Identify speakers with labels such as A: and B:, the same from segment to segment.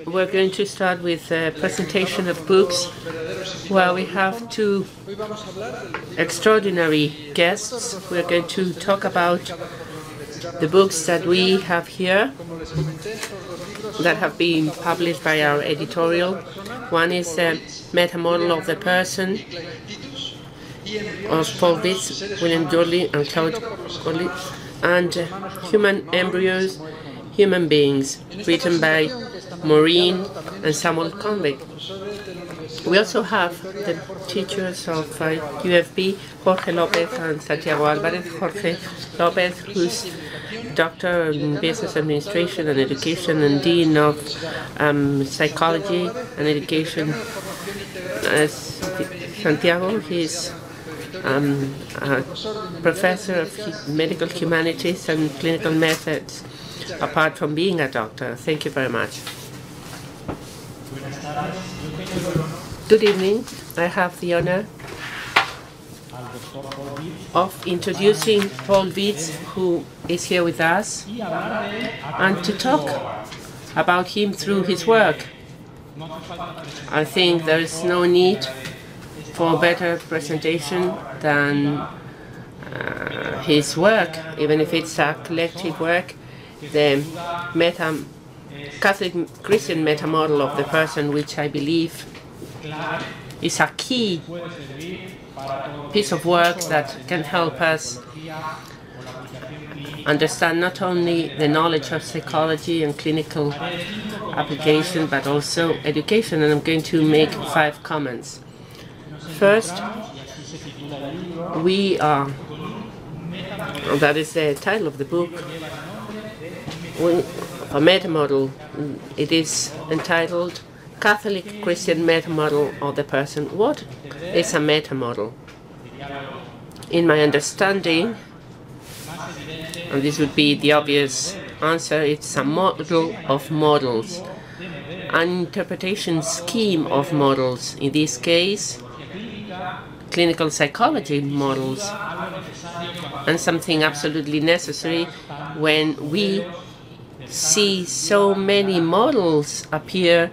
A: We're going to start with a presentation of books where we have two extraordinary guests. We're going to talk about the books that we have here that have been published by our editorial. One is a meta-model of the person of Paul Vitz, William Dorley, and Claude Colli, and Human Embryos, Human Beings, written by Maureen and Maureen Condic. We also have the teachers of UFB, Jorge Lopez and Santiago Alvarez. Jorge Lopez, who's Doctor in Business Administration and Education and Dean of Psychology and Education. Santiago, he's a professor of medical humanities and clinical methods, apart from being a doctor. Thank you very much. Good evening. I have the honor of introducing Paul Vitz, who is here with us, and to talk about him through his work. I think there is no need for a better presentation than his work, even if it's a collective work, the Catholic Christian meta-model of the person, which I believe is a key piece of work that can help us understand not only the knowledge of psychology and clinical application, but also education. And I'm going to make 5 comments. First, that is the title of the book, a meta-model. It is entitled Catholic Christian Meta-Model of the Person. What is a meta-model? In my understanding, and this would be the obvious answer, it's a model of models, an interpretation scheme of models. In this case, clinical psychology models, and something absolutely necessary when we see so many models appear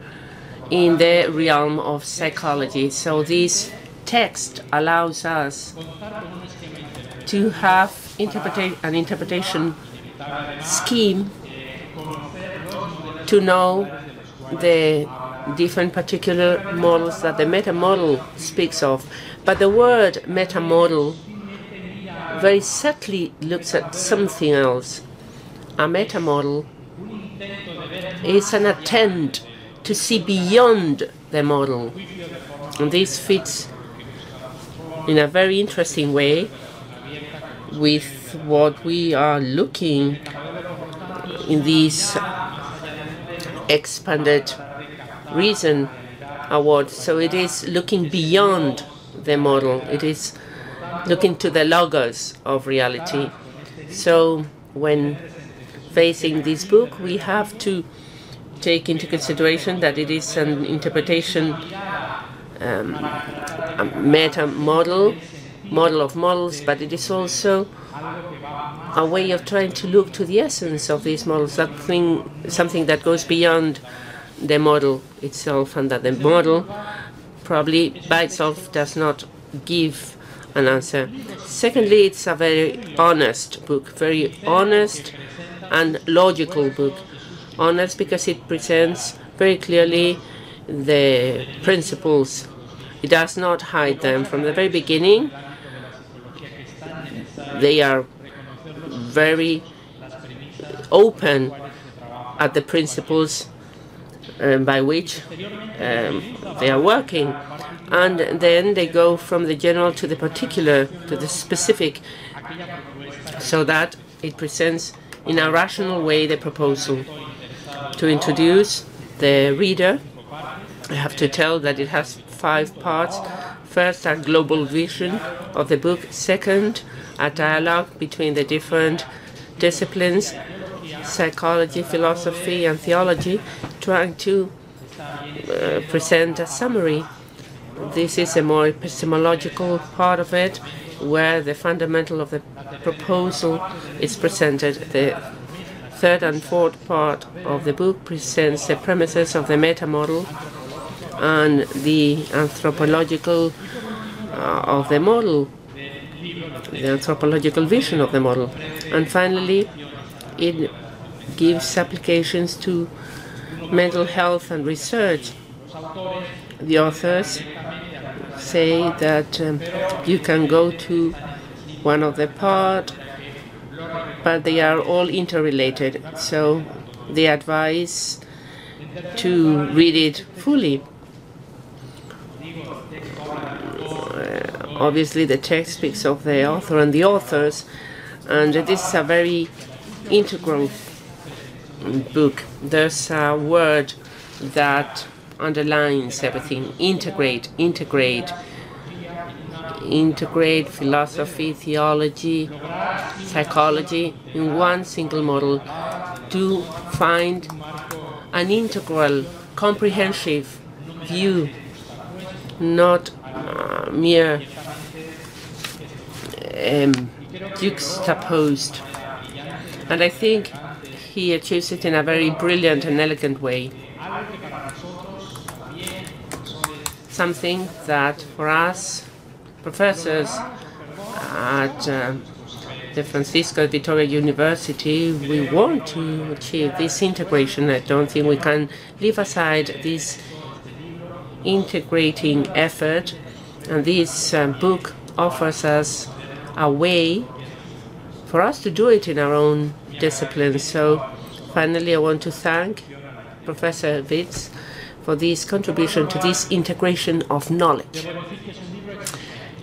A: in the realm of psychology. So this text allows us to have an interpretation scheme to know the different particular models that the meta-model speaks of. But the word meta-model very subtly looks at something else. A meta-model is an attempt to see beyond the model. And this fits in a very interesting way with what we are looking in this expanded reason award. So it is looking beyond the model. It is looking to the logos of reality. So when facing this book, we have to take into consideration that it is an interpretation, a meta-model, model of models, but it is also a way of trying to look to the essence of these models, something that goes beyond the model itself, and that the model probably by itself does not give an answer. Secondly, it's a very honest book, very honest and logical book. Honest because it presents very clearly the principles. It does not hide them from the very beginning. They are very open at the principles by which they are working. And then they go from the general to the particular, to the specific, so that it presents in a rational way the proposal. To introduce the reader, I have to tell that it has 5 parts. First, a global vision of the book. Second, a dialogue between the different disciplines, psychology, philosophy, and theology, trying to present a summary. This is a more epistemological part of it, where the fundamental of the proposal is presented. The third and fourth part of the book presents the premises of the meta-model and the anthropological of the model, the anthropological vision of the model. And finally, it gives applications to mental health and research. The authors say that you can go to one of the part, but they are all interrelated. So they advise to read it fully. Obviously, the text speaks of the author and the authors, and this is a very integral book. There's a word that underlines everything: integrate, integrate. Integrate philosophy, theology, psychology in one single model to find an integral, comprehensive view, not mere juxtaposed. And I think he achieves it in a very brilliant and elegant way. Something that for us professors at the Francisco de Vitoria University, we want to achieve this integration. I don't think we can leave aside this integrating effort, and this book offers us a way for us to do it in our own discipline. So finally, I want to thank Professor Vitz for this contribution to this integration of knowledge.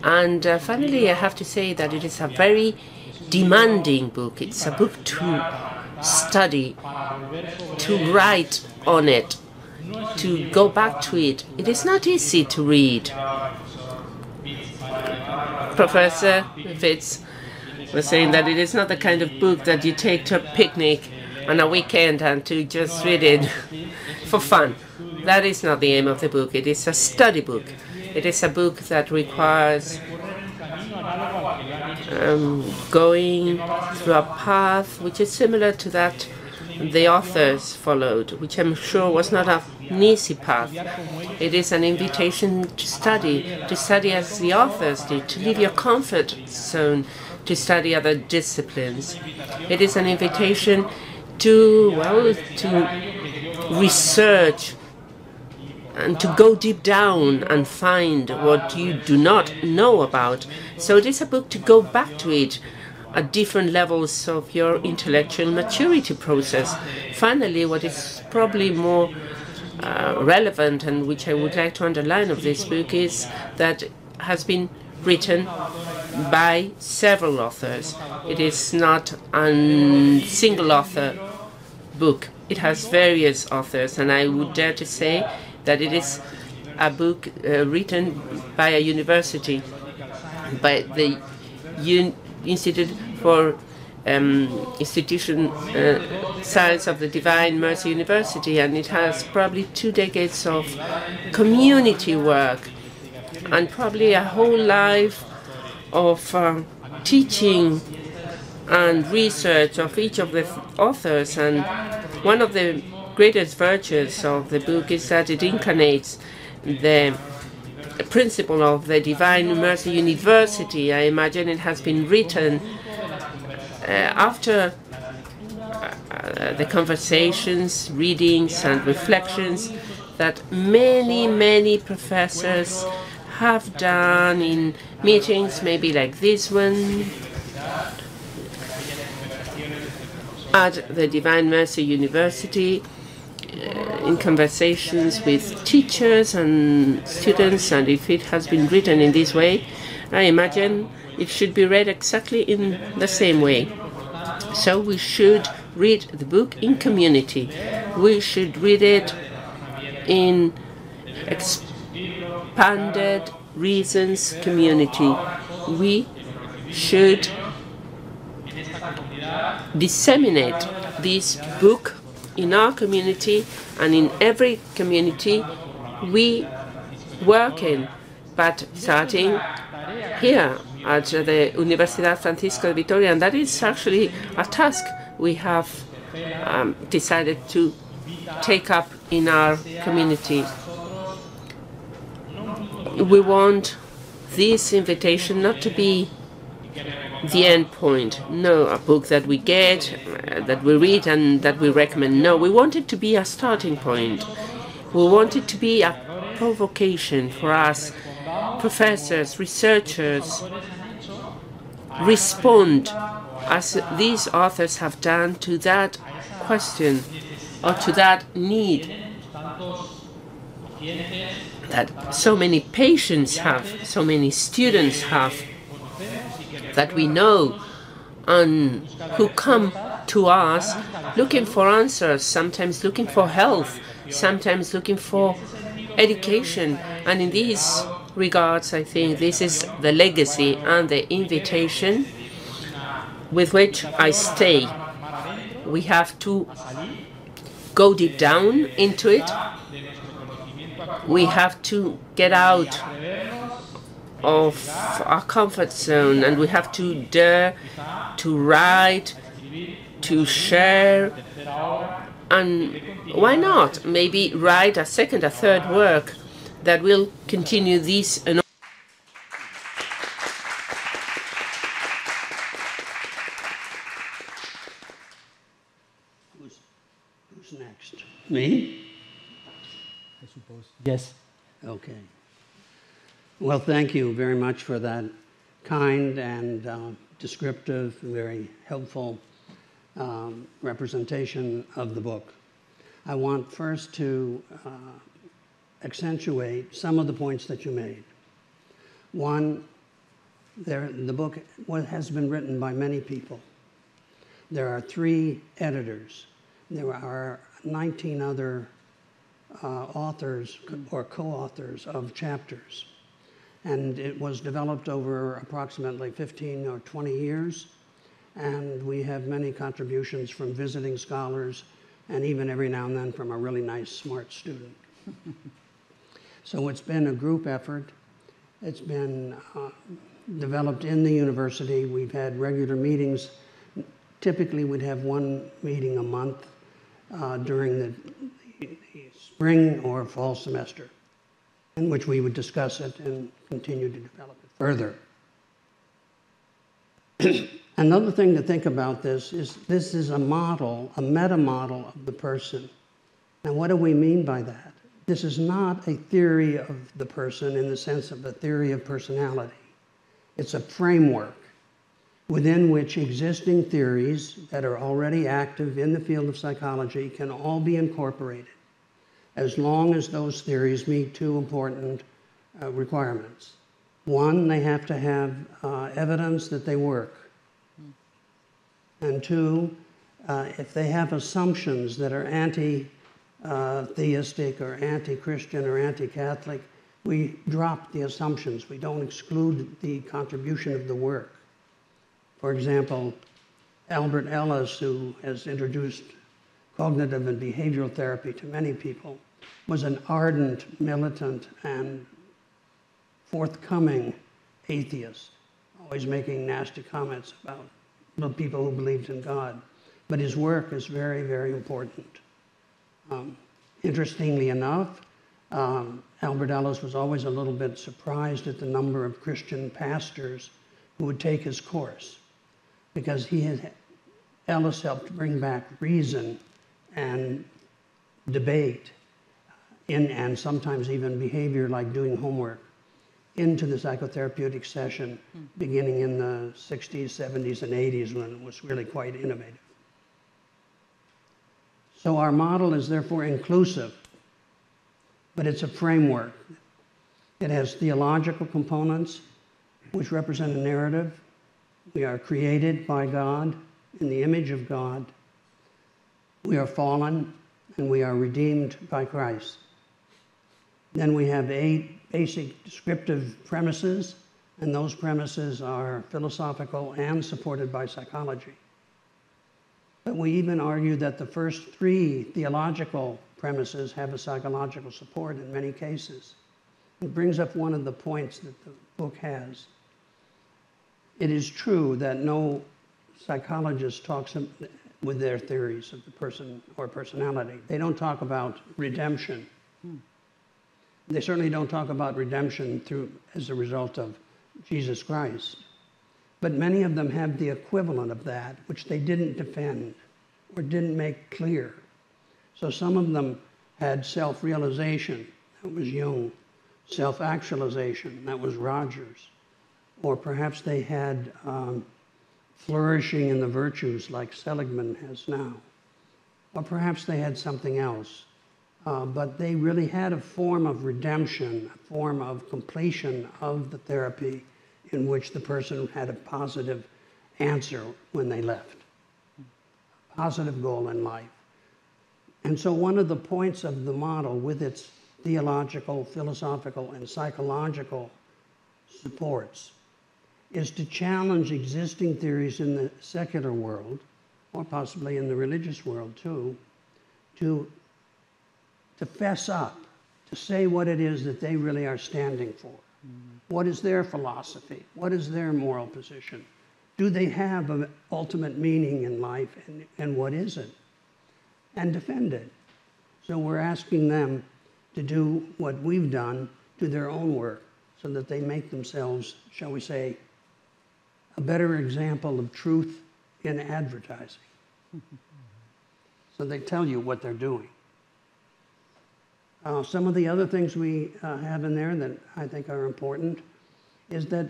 A: And finally, I have to say that it is a very demanding book. It's a book to study, to write on it, to go back to it. It is not easy to read. Professor Vitz was saying that it is not the kind of book that you take to a picnic on a weekend and to just read it for fun. That is not the aim of the book. It is a study book. It is a book that requires going through a path which is similar to that the authors followed, which I'm sure was not an easy path. It is an invitation to study as the authors did, to leave your comfort zone, to study other disciplines. It is an invitation to, well, to research and to go deep down and find what you do not know about. So it is a book to go back to it at different levels of your intellectual maturity process. Finally, what is probably more relevant and which I would like to underline of this book is that it has been written by several authors. It is not a single author book. It has various authors, and I would dare to say that it is a book written by a university, by the Institute for Science of the Divine Mercy University, and it has probably 2 decades of community work and probably a whole life of teaching and research of each of the authors. And one of the greatest virtues of the book is that it incarnates the principle of the Divine Mercy University. I imagine it has been written after the conversations, readings, and reflections that many, many professors have done in meetings, maybe like this one, at the Divine Mercy University, in conversations with teachers and students. And if it has been written in this way, I imagine it should be read exactly in the same way. So we should read the book in community. We should read it in expanded reasons community. We should disseminate this book in our community and in every community we work in, but starting here at the Universidad Francisco de Vitoria, and that is actually a task we have decided to take up in our community. We want this invitation not to be the end point. No, a book that we get, that we read and that we recommend. No, we want it to be a starting point. We want it to be a provocation for us, professors, researchers, respond as these authors have done to that question or to that need that so many patients have, so many students have, that we know, and who come to us looking for answers, sometimes looking for health, sometimes looking for education. And in these regards, I think this is the legacy and the invitation with which I stay. We have to go deep down into it. We have to get out of our comfort zone, and we have to dare to write, to share, and why not maybe write a second, a third work that will continue this.
B: Who's next? Me?
C: I suppose. Yes.
B: Okay. Well, thank you very much for that kind and descriptive, very helpful representation of the book. I want first to accentuate some of the points that you made. One, the book has been written by many people. There are 3 editors. There are 19 other authors or co-authors of chapters. And it was developed over approximately 15 or 20 years. And we have many contributions from visiting scholars and even every now and then from a really nice, smart student. So it's been a group effort. It's been developed in the university. We've had regular meetings. Typically, we'd have 1 meeting a month during the spring or fall semester, in which we would discuss it and continue to develop it further. Another thing to think about this is a model, a meta-model of the person. Now, what do we mean by that? This is not a theory of the person in the sense of a theory of personality. It's a framework within which existing theories that are already active in the field of psychology can all be incorporated, as long as those theories meet 2 important requirements. One, they have to have evidence that they work. And 2, if they have assumptions that are anti-theistic or anti-Christian or anti-Catholic, we drop the assumptions. We don't exclude the contribution of the work. For example, Albert Ellis, who has introduced cognitive and behavioral therapy to many people, was an ardent, militant, and forthcoming atheist, always making nasty comments about the people who believed in God. But his work is very, very important. Interestingly enough, Albert Ellis was always a little bit surprised at the number of Christian pastors who would take his course, because Ellis helped bring back reason and debate and sometimes even behavior like doing homework into the psychotherapeutic session beginning in the 60s, 70s, and 80s, when it was really quite innovative. So our model is therefore inclusive, but it's a framework. It has theological components which represent a narrative. We are created by God in the image of God. We are fallen and we are redeemed by Christ. Then we have 8 basic descriptive premises, and those premises are philosophical and supported by psychology. But we even argue that the first 3 theological premises have a psychological support in many cases. It brings up one of the points that the book has. It is true that no psychologist with their theories of the person or personality. They don't talk about redemption. They certainly don't talk about redemption as a result of Jesus Christ. But many of them have the equivalent of that, which they didn't defend or didn't make clear. So some of them had self-realization, that was Jung. Self-actualization, that was Rogers. Or perhaps they had flourishing in the virtues like Seligman has now. Or perhaps they had something else. But they really had a form of redemption, a form of completion of the therapy in which the person had a positive answer when they left, a positive goal in life. And so one of the points of the model, with its theological, philosophical, and psychological supports, is to challenge existing theories in the secular world, or possibly in the religious world too, to fess up, to say what it is that they really are standing for. What is their philosophy? What is their moral position? Do they have an ultimate meaning in life, and what is it? And defend it. So we're asking them to do what we've done, do their own work, so that they make themselves, shall we say, a better example of truth in advertising. So they tell you what they're doing. Some of the other things we have in there that I think are important is that,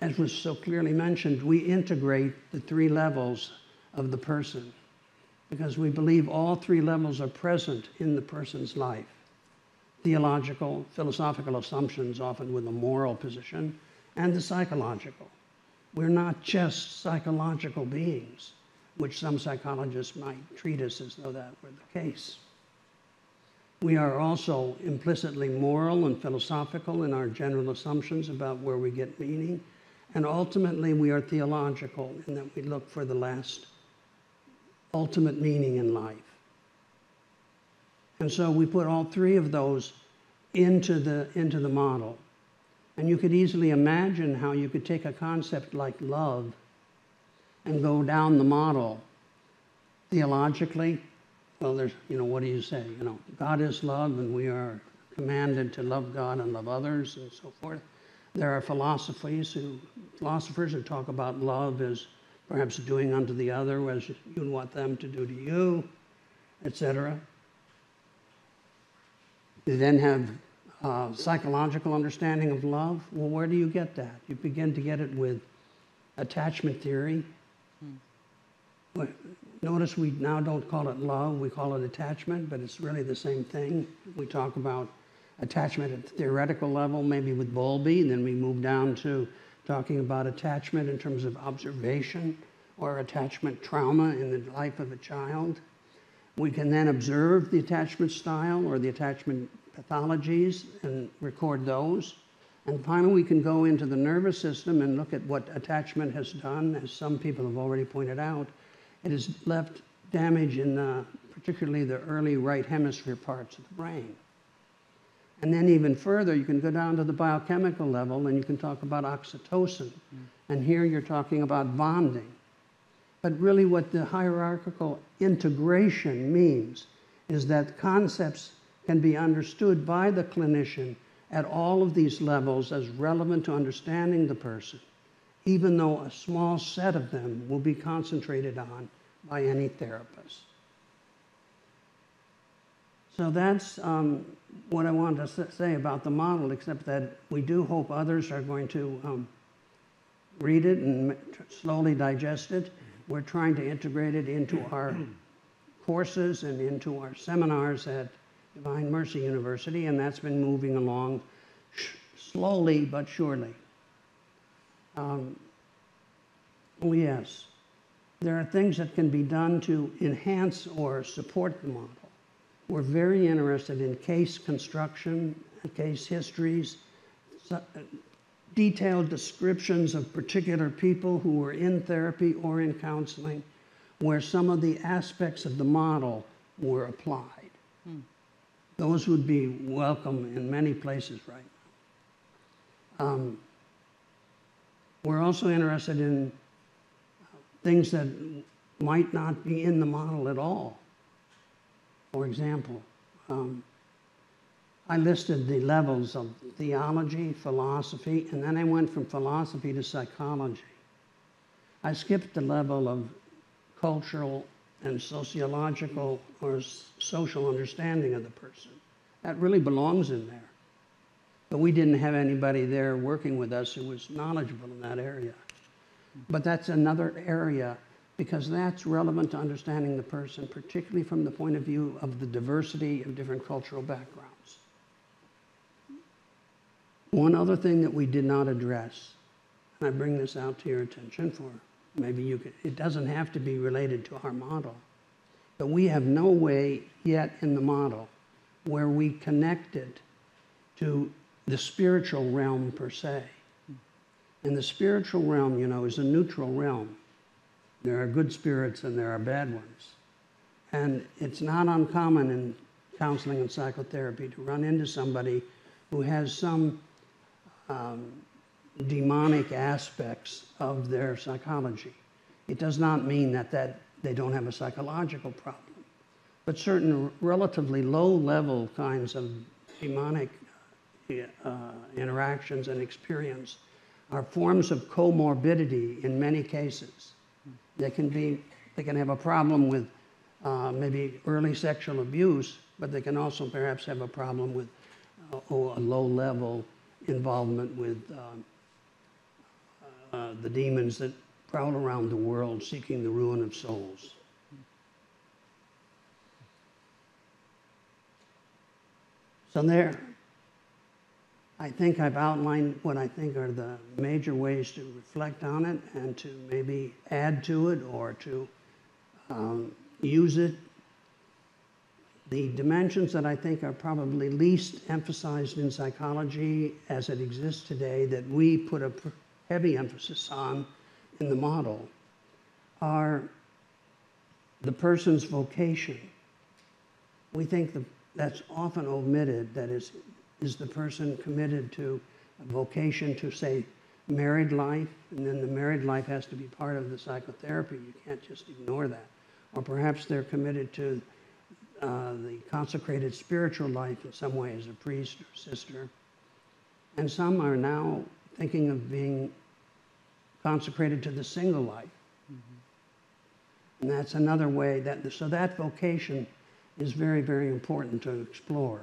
B: as was so clearly mentioned, we integrate the 3 levels of the person, because we believe all 3 levels are present in the person's life. Theological, philosophical assumptions, often with a moral position, and the psychological. We're not just psychological beings, which some psychologists might treat us as though that were the case. We are also implicitly moral and philosophical in our general assumptions about where we get meaning, and ultimately we are theological in that we look for the last ultimate meaning in life. And so we put all 3 of those into the model. And you could easily imagine how you could take a concept like love and go down the model theologically. Well, there's, what do you say? God is love, and we are commanded to love God and love others, and so forth. There are philosophers who talk about love as perhaps doing unto the other as you'd want them to do to you, etc. You then have psychological understanding of love. Well, where do you get that? You begin to get it with attachment theory. Notice we now don't call it love, we call it attachment, but it's really the same thing. We talk about attachment at the theoretical level, maybe with Bowlby, and then we move down to talking about attachment in terms of observation or attachment trauma in the life of a child. We can then observe the attachment style or the attachment pathologies and record those. And finally, we can go into the nervous system and look at what attachment has done, as some people have already pointed out. It has left damage in particularly the early right hemisphere parts of the brain. And then even further, you can go down to the biochemical level and you can talk about oxytocin. And here you're talking about bonding. But really what the hierarchical integration means is that concepts can be understood by the clinician at all of these levels as relevant to understanding the person, even though a small set of them will be concentrated on by any therapist. So that's what I want to say about the model, except that we do hope others are going to read it and slowly digest it. We're trying to integrate it into our courses and into our seminars at Divine Mercy University, and that's been moving along slowly but surely. Oh yes, there are things that can be done to enhance or support the model. We're very interested in case construction, case histories, detailed descriptions of particular people who were in therapy or in counseling, where some of the aspects of the model were applied. Those would be welcome in many places right now. We're also interested in things that might not be in the model at all. For example, I listed the levels of theology, philosophy, and then I went from philosophy to psychology. I skipped the level of cultural and sociological or social understanding of the person. That really belongs in there. But we didn't have anybody there working with us who was knowledgeable in that area. But that's another area because that's relevant to understanding the person, particularly from the point of view of the diversity of different cultural backgrounds. One other thing that we did not address, and I bring this out to your attention for maybe you could, it doesn't have to be related to our model, but we have no way yet in the model where we connect it to the spiritual realm per se. And the spiritual realm, you know, is a neutral realm. There are good spirits and there are bad ones. And it's not uncommon in counseling and psychotherapy to run into somebody who has some demonic aspects of their psychology. It does not mean that they don't have a psychological problem, but certain relatively low-level kinds of demonic interactions and experience are forms of comorbidity in many cases. They can have a problem with maybe early sexual abuse, but they can also perhaps have a problem with a low-level involvement with the demons that prowl around the world seeking the ruin of souls. So there, I think I've outlined what I think are the major ways to reflect on it and to maybe add to it or to use it. The dimensions that I think are probably least emphasized in psychology as it exists today that we put a heavy emphasis on in the model are the person's vocation. We think that's often omitted, that is the person committed to a vocation to, say, married life, and then the married life has to be part of the psychotherapy. You can't just ignore that. Or perhaps they're committed to the consecrated spiritual life in some way as a priest or sister. And some are now thinking of being consecrated to the single life. Mm-hmm. And that's another way so that vocation is very, very important to explore.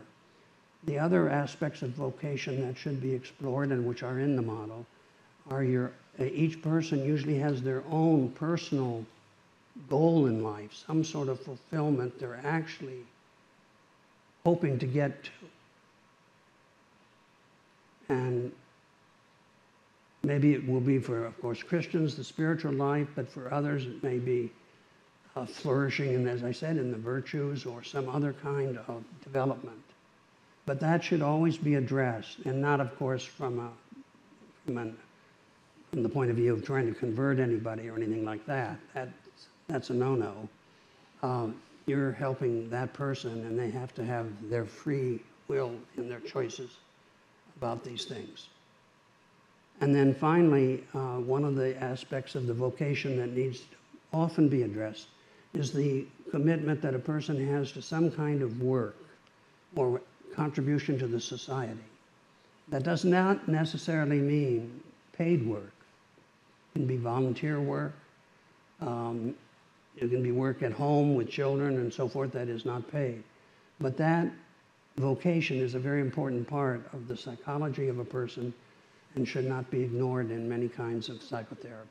B: The other aspects of vocation that should be explored and which are in the model are each person usually has their own personal goal in life, some sort of fulfillment they're actually hoping to get to. And maybe it will be for, of course, Christians, the spiritual life, but for others it may be flourishing, and as I said, in the virtues or some other kind of development. But that should always be addressed, and not, of course, from the point of view of trying to convert anybody or anything like that. That's a no-no. You're helping that person, and they have to have their free will in their choices about these things. And then finally, one of the aspects of the vocation that needs to often be addressed is the commitment that a person has to some kind of work or contribution to the society. That does not necessarily mean paid work. It can be volunteer work. It can be work at home with children and so forth that is not paid. But that vocation is a very important part of the psychology of a person and should not be ignored in many kinds of psychotherapy.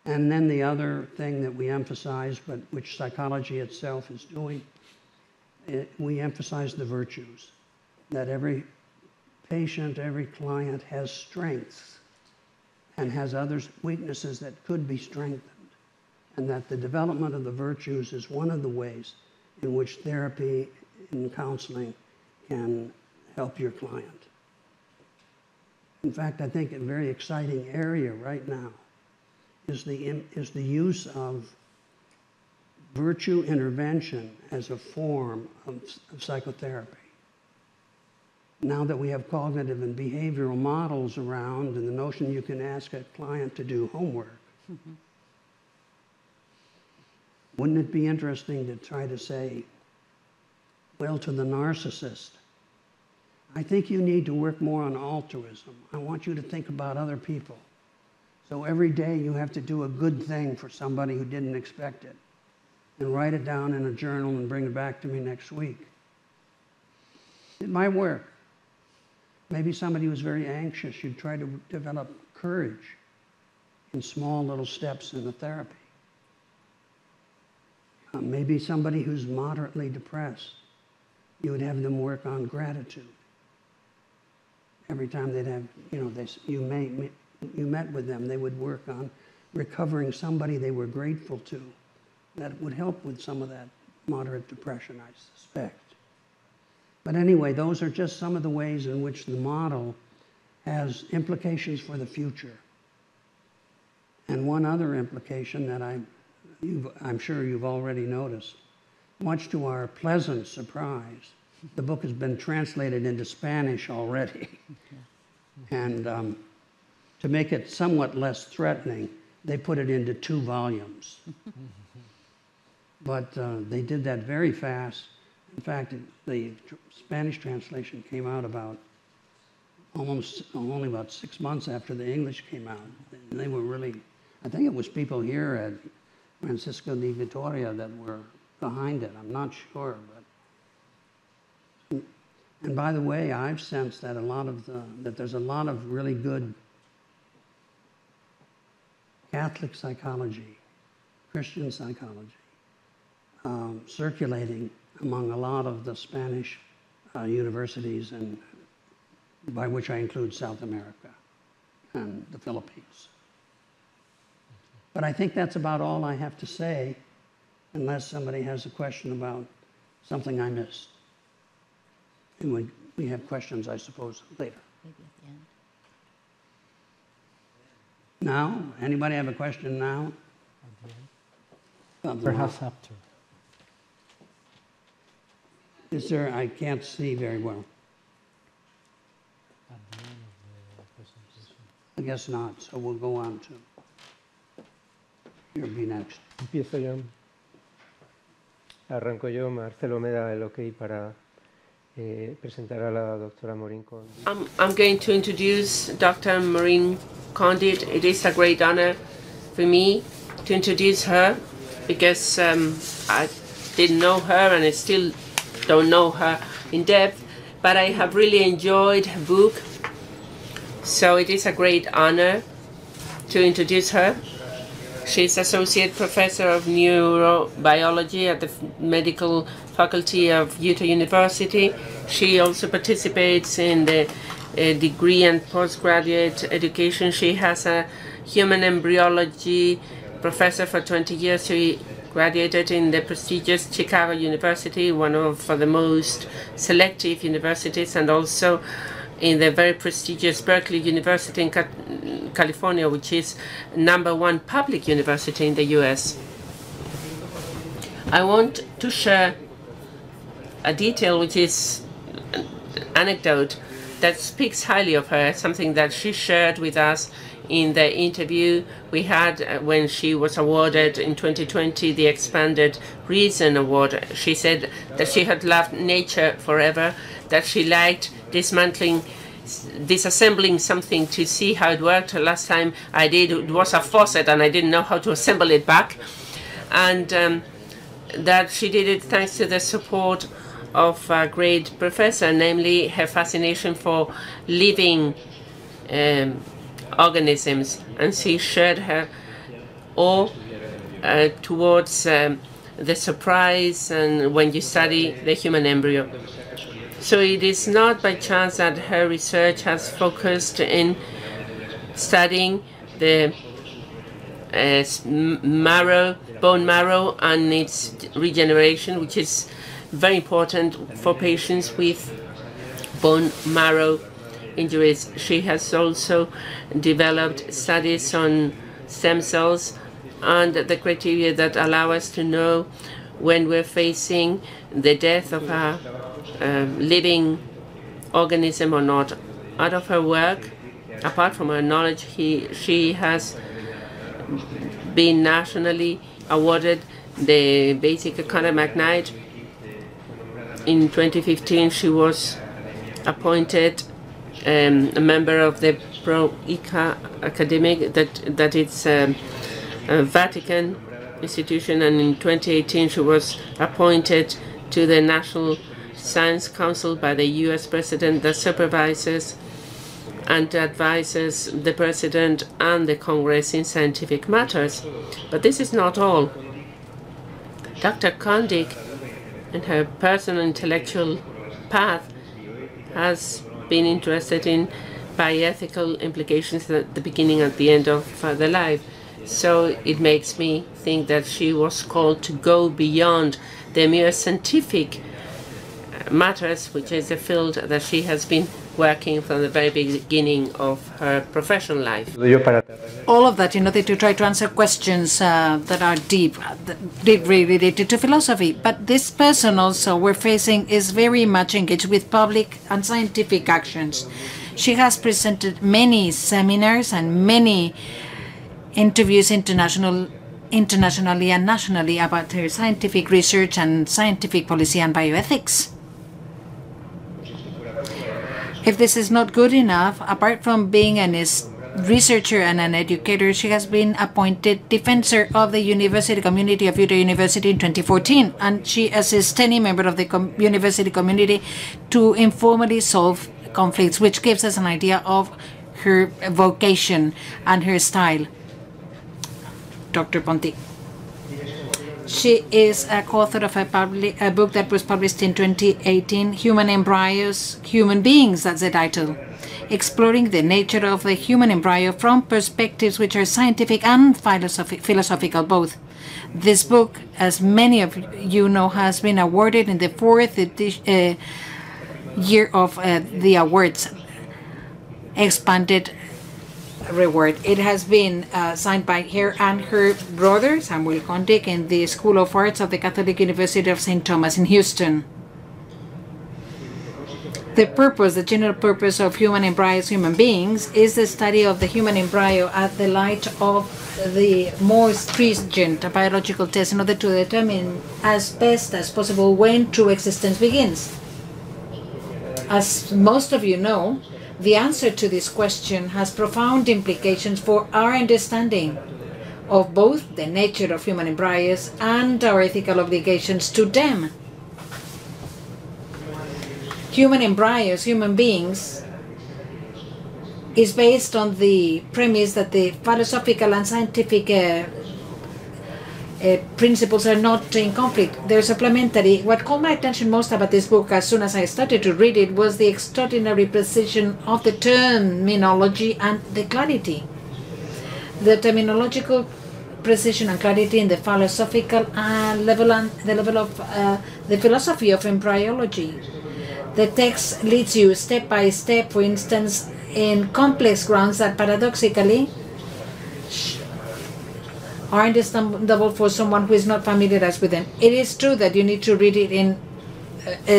B: And then the other thing that we emphasize, but which psychology itself is doing, we emphasize the virtues, that every patient, every client has strengths and has other weaknesses that could be strengthened, and that the development of the virtues is one of the ways in which therapy and counseling can help your client. In fact, I think a very exciting area right now is the use of virtue intervention as a form of psychotherapy. Now that we have cognitive and behavioral models around and the notion you can ask a client to do homework, Wouldn't it be interesting to try to say, well, to the narcissist, I think you need to work more on altruism. I want you to think about other people. So every day you have to do a good thing for somebody who didn't expect it. And write it down in a journal and bring it back to me next week. It might work. Maybe somebody who's very anxious, you'd try to develop courage in small little steps in the therapy. Maybe somebody who's moderately depressed, you would have them work on gratitude. Every time they'd have, you met with them, they would work on recovering somebody they were grateful to. That would help with some of that moderate depression, I suspect. But anyway, those are just some of the ways in which the model has implications for the future. And one other implication that I'm sure you've already noticed, much to our pleasant surprise, the book has been translated into Spanish already. And to make it somewhat less threatening, they put it into 2 volumes. But they did that very fast. In fact, the Spanish translation came out only about 6 months after the English came out. And they were really, I think it was people here at Francisco de Vitoria that were behind it. I'm not sure, but. And by the way, I've sensed that that there's a lot of really good Catholic psychology, Christian psychology, circulating among a lot of the Spanish universities, and by which I include South America and the Philippines. But I think that's about all I have to say, unless somebody has a question about something I missed. And we have questions, I suppose, later.
D: Maybe at the end.
B: Now? Anybody have a question now?
C: Perhaps after.
B: Is there? I can't see very well.
C: At the end of the presentation.
B: I guess not, so we'll go on to. You'll be next.
E: Empiezo yo. Arranco yo. Marcelo me da el ok para presentar a la doctora Maureen Condic.
A: I'm going to introduce Dr. Marine Condit. It is a great honor for me to introduce her because I didn't know her and I still don't know her in depth, but I have really enjoyed her book. So it is a great honor to introduce her. She's Associate Professor of Neurobiology at the Medical Faculty of Utah University. She also participates in the degree and postgraduate education. She has a human embryology professor for 20 years. She graduated in the prestigious Chicago University, one of the most selective universities, and also in the very prestigious Berkeley University in California, which is #1 public university in the US. I want to share a detail which is an anecdote that speaks highly of her, something that she shared with us in the interview we had when she was awarded in 2020 the Expanded Reason Award. She said that she had loved nature forever, that she liked disassembling something to see how it worked. Last time I did, it was a faucet and I didn't know how to assemble it back. And that she did it thanks to the support of a great professor, namely her fascination for living organisms. And she shared her awe towards the surprise and when you study the human embryo. So it is not by chance that her research has focused in studying the bone marrow and its regeneration, which is very important for patients with bone marrow injuries. She has also developed studies on stem cells and the criteria that allow us to know when we're facing the death of a living organism or not. Out of her work, apart from her knowledge, she has been nationally awarded the basic academic night. In 2015, she was appointed a member of the Pro-ICA academic, that it's a Vatican institution, and in 2018 she was appointed to the National Science Council by the US President that supervises and advises the President and the Congress in scientific matters. But this is not all. Dr. Condic, in her personal intellectual path, has been interested in bioethical implications at the beginning and the end of the life. So it makes me think that she was called to go beyond the mere scientific matters, which is a field that she has been working from the very beginning of her professional life.
D: All of that in order to try to answer questions that are deeply related to philosophy. But this person also we're facing is very much engaged with public and scientific actions. She has presented many seminars and many interviews internationally and nationally about her scientific research and scientific policy and bioethics. If this is not good enough, apart from being a researcher and an educator, she has been appointed Defensor of the University Community of Utah University in 2014, and she assists any member of the university community to informally solve conflicts, which gives us an idea of her vocation and her style. Dr. Ponti. She is a co-author of a book that was published in 2018, Human Embryos, Human Beings, that's the title, exploring the nature of the human embryo from perspectives which are scientific and philosophical both. This book, as many of you know, has been awarded in the 4th year of the awards expanded reward. It has been signed by her and her brother, Maureen Condic, in the School of Arts of the Catholic University of St. Thomas in Houston. The general purpose of Human Embryos, Human Beings, is the study of the human embryo at the light of the more stringent biological tests in order to determine as best as possible when true existence begins. As most of you know, the answer to this question has profound implications for our understanding of both the nature of human embryos and our ethical obligations to them. Human embryos, human beings, is based on the premise that the philosophical and scientific principles are not in conflict. They're supplementary. What caught my attention most about this book as soon as I started to read it was the extraordinary precision of the terminology and the clarity. The terminological precision and clarity in the philosophical level and the level of the philosophy of embryology. The text leads you step by step, for instance, in complex grounds that paradoxically are understandable for someone who is not familiarized with them. It is true that you need to read it in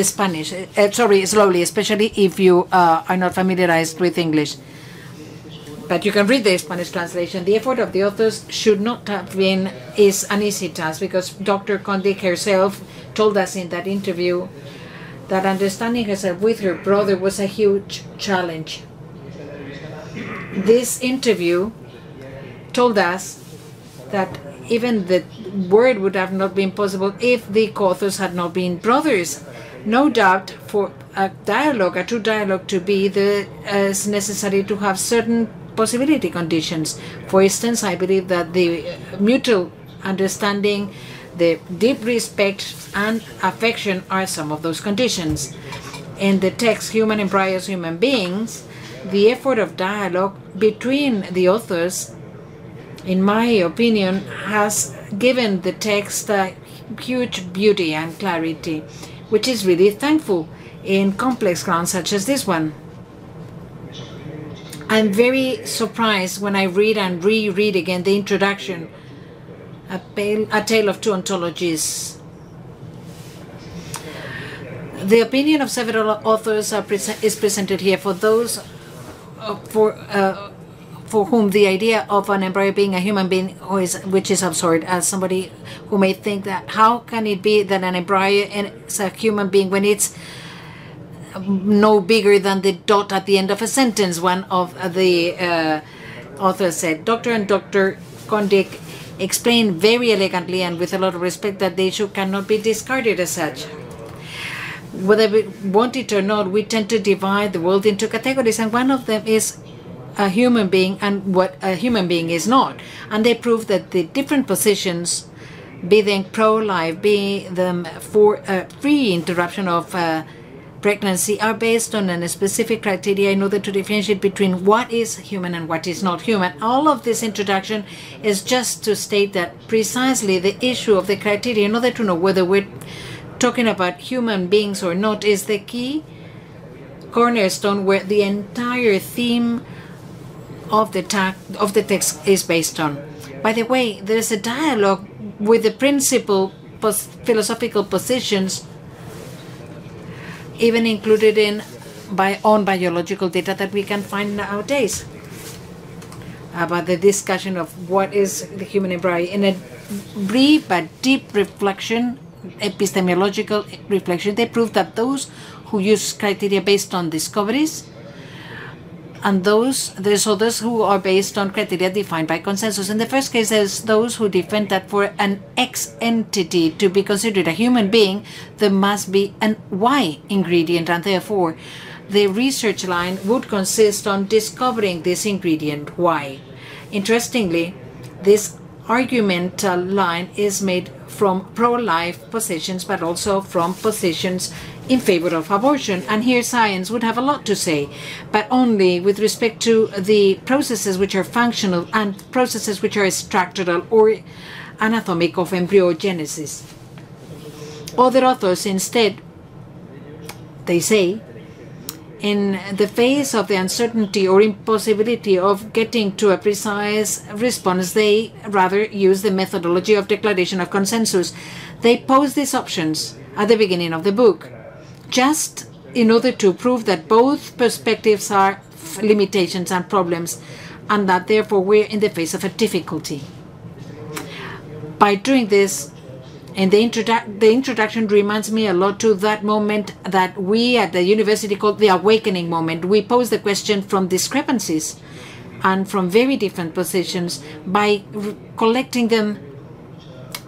D: slowly, especially if you are not familiarized with English. But you can read the Spanish translation. The effort of the authors should not have been an easy task, because Dr. Condic herself told us in that interview that understanding herself with her brother was a huge challenge. This interview told us that even the word would have not been possible if the co-authors had not been brothers. No doubt for a true dialogue to be it's necessary to have certain possibility conditions. For instance, I believe that the mutual understanding, the deep respect and affection are some of those conditions. In the text, Human Embryos, Human Beings, the effort of dialogue between the authors, in my opinion, has given the text a huge beauty and clarity, which is really thankful in complex grounds such as this one. I'm very surprised when I read and reread again the introduction, A Tale of Two Ontologies. The opinion of several authors is presented here. For for whom the idea of an embryo being a human being, which is absurd, as somebody who may think that how can it be that an embryo is a human being when it's no bigger than the dot at the end of a sentence, one of the authors said. Dr. and Dr. Condic explained very elegantly and with a lot of respect that the issue cannot be discarded as such. Whether we want it or not, we tend to divide the world into categories, and one of them is a human being and what a human being is not. And they prove that the different positions, be them pro-life, be them for free interruption of pregnancy, are based on a specific criteria in order to differentiate between what is human and what is not human. All of this introduction is just to state that precisely the issue of the criteria, in order to know whether we're talking about human beings or not, is the key cornerstone where the entire theme of the text is based on. By the way, there is a dialogue with the principal philosophical positions even included in on biological data that we can find nowadays about the discussion of what is the human embryo. In a brief but deep reflection, epistemological reflection, they prove that those who use criteria based on discoveries, and there's others who are based on criteria defined by consensus. In the first case, there's those who defend that for an X entity to be considered a human being, there must be an Y ingredient, and therefore the research line would consist on discovering this ingredient, Y. Interestingly, this argumental line is made from pro-life positions, but also from positions in favor of abortion. And here science would have a lot to say, but only with respect to the processes which are functional and processes which are structural or anatomic of embryogenesis. Other authors instead, they say, in the face of the uncertainty or impossibility of getting to a precise response, they rather use the methodology of declaration of consensus. They pose these options at the beginning of the book, just in order to prove that both perspectives are limitations and problems, and that therefore we're in the face of a difficulty. By doing this, and the introduction reminds me a lot to that moment that we at the university called the awakening moment. We pose the question from discrepancies and from very different positions by collecting them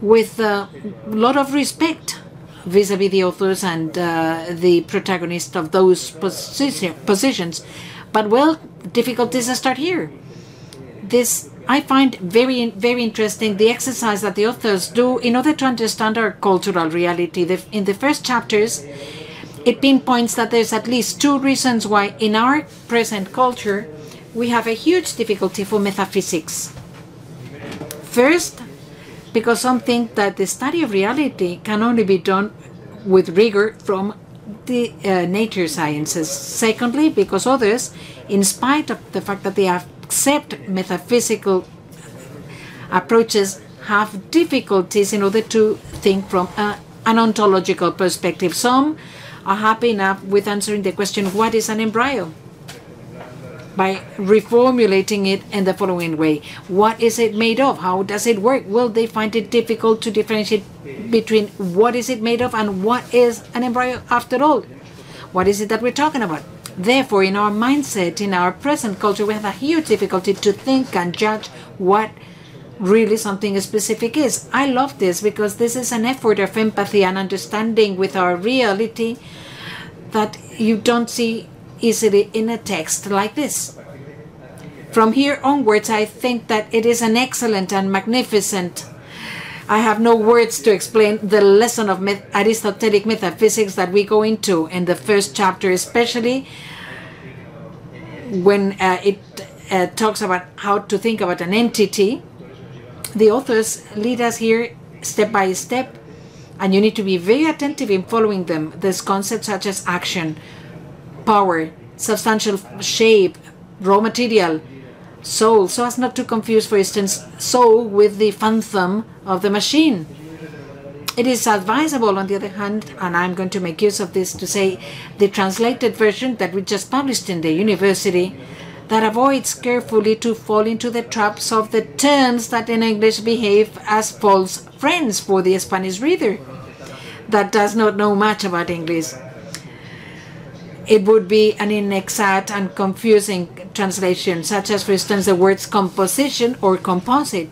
D: with a lot of respect vis-a-vis the authors and the protagonists of those positions. But well, difficulties start here. I find very, very interesting the exercise that the authors do in order to understand our cultural reality. In the first chapters, it pinpoints that there's at least two reasons why in our present culture we have a huge difficulty for metaphysics. First, because some think that the study of reality can only be done with rigor from the nature sciences. Secondly, because others, in spite of the fact that they accept metaphysical approaches, have difficulties in order to think from an ontological perspective. Some are happy enough with answering the question, what is an embryo? By reformulating it in the following way. What is it made of? How does it work? Well, they find it difficult to differentiate between what is it made of and what is an embryo after all. What is it that we're talking about? Therefore, in our mindset, in our present culture, we have a huge difficulty to think and judge what really something specific is. I love this because this is an effort of empathy and understanding with our reality that you don't see easily in a text like this. From here onwards, I think that it is an excellent and magnificent, I have no words to explain the lesson of Aristotelic metaphysics that we go into in the first chapter, especially when it talks about how to think about an entity. The authors lead us here step by step, and you need to be very attentive in following them. There's concepts such as action, power, substantial shape, raw material, soul, so as not to confuse, for instance, soul with the phantom of the machine. It is advisable, on the other hand, and I'm going to make use of this to say the translated version that we just published in the university, that avoids carefully to fall into the traps of the terms that in English behave as false friends for the Spanish reader that does not know much about English. It would be an inexact and confusing translation, such as, for instance, the words composition or composite,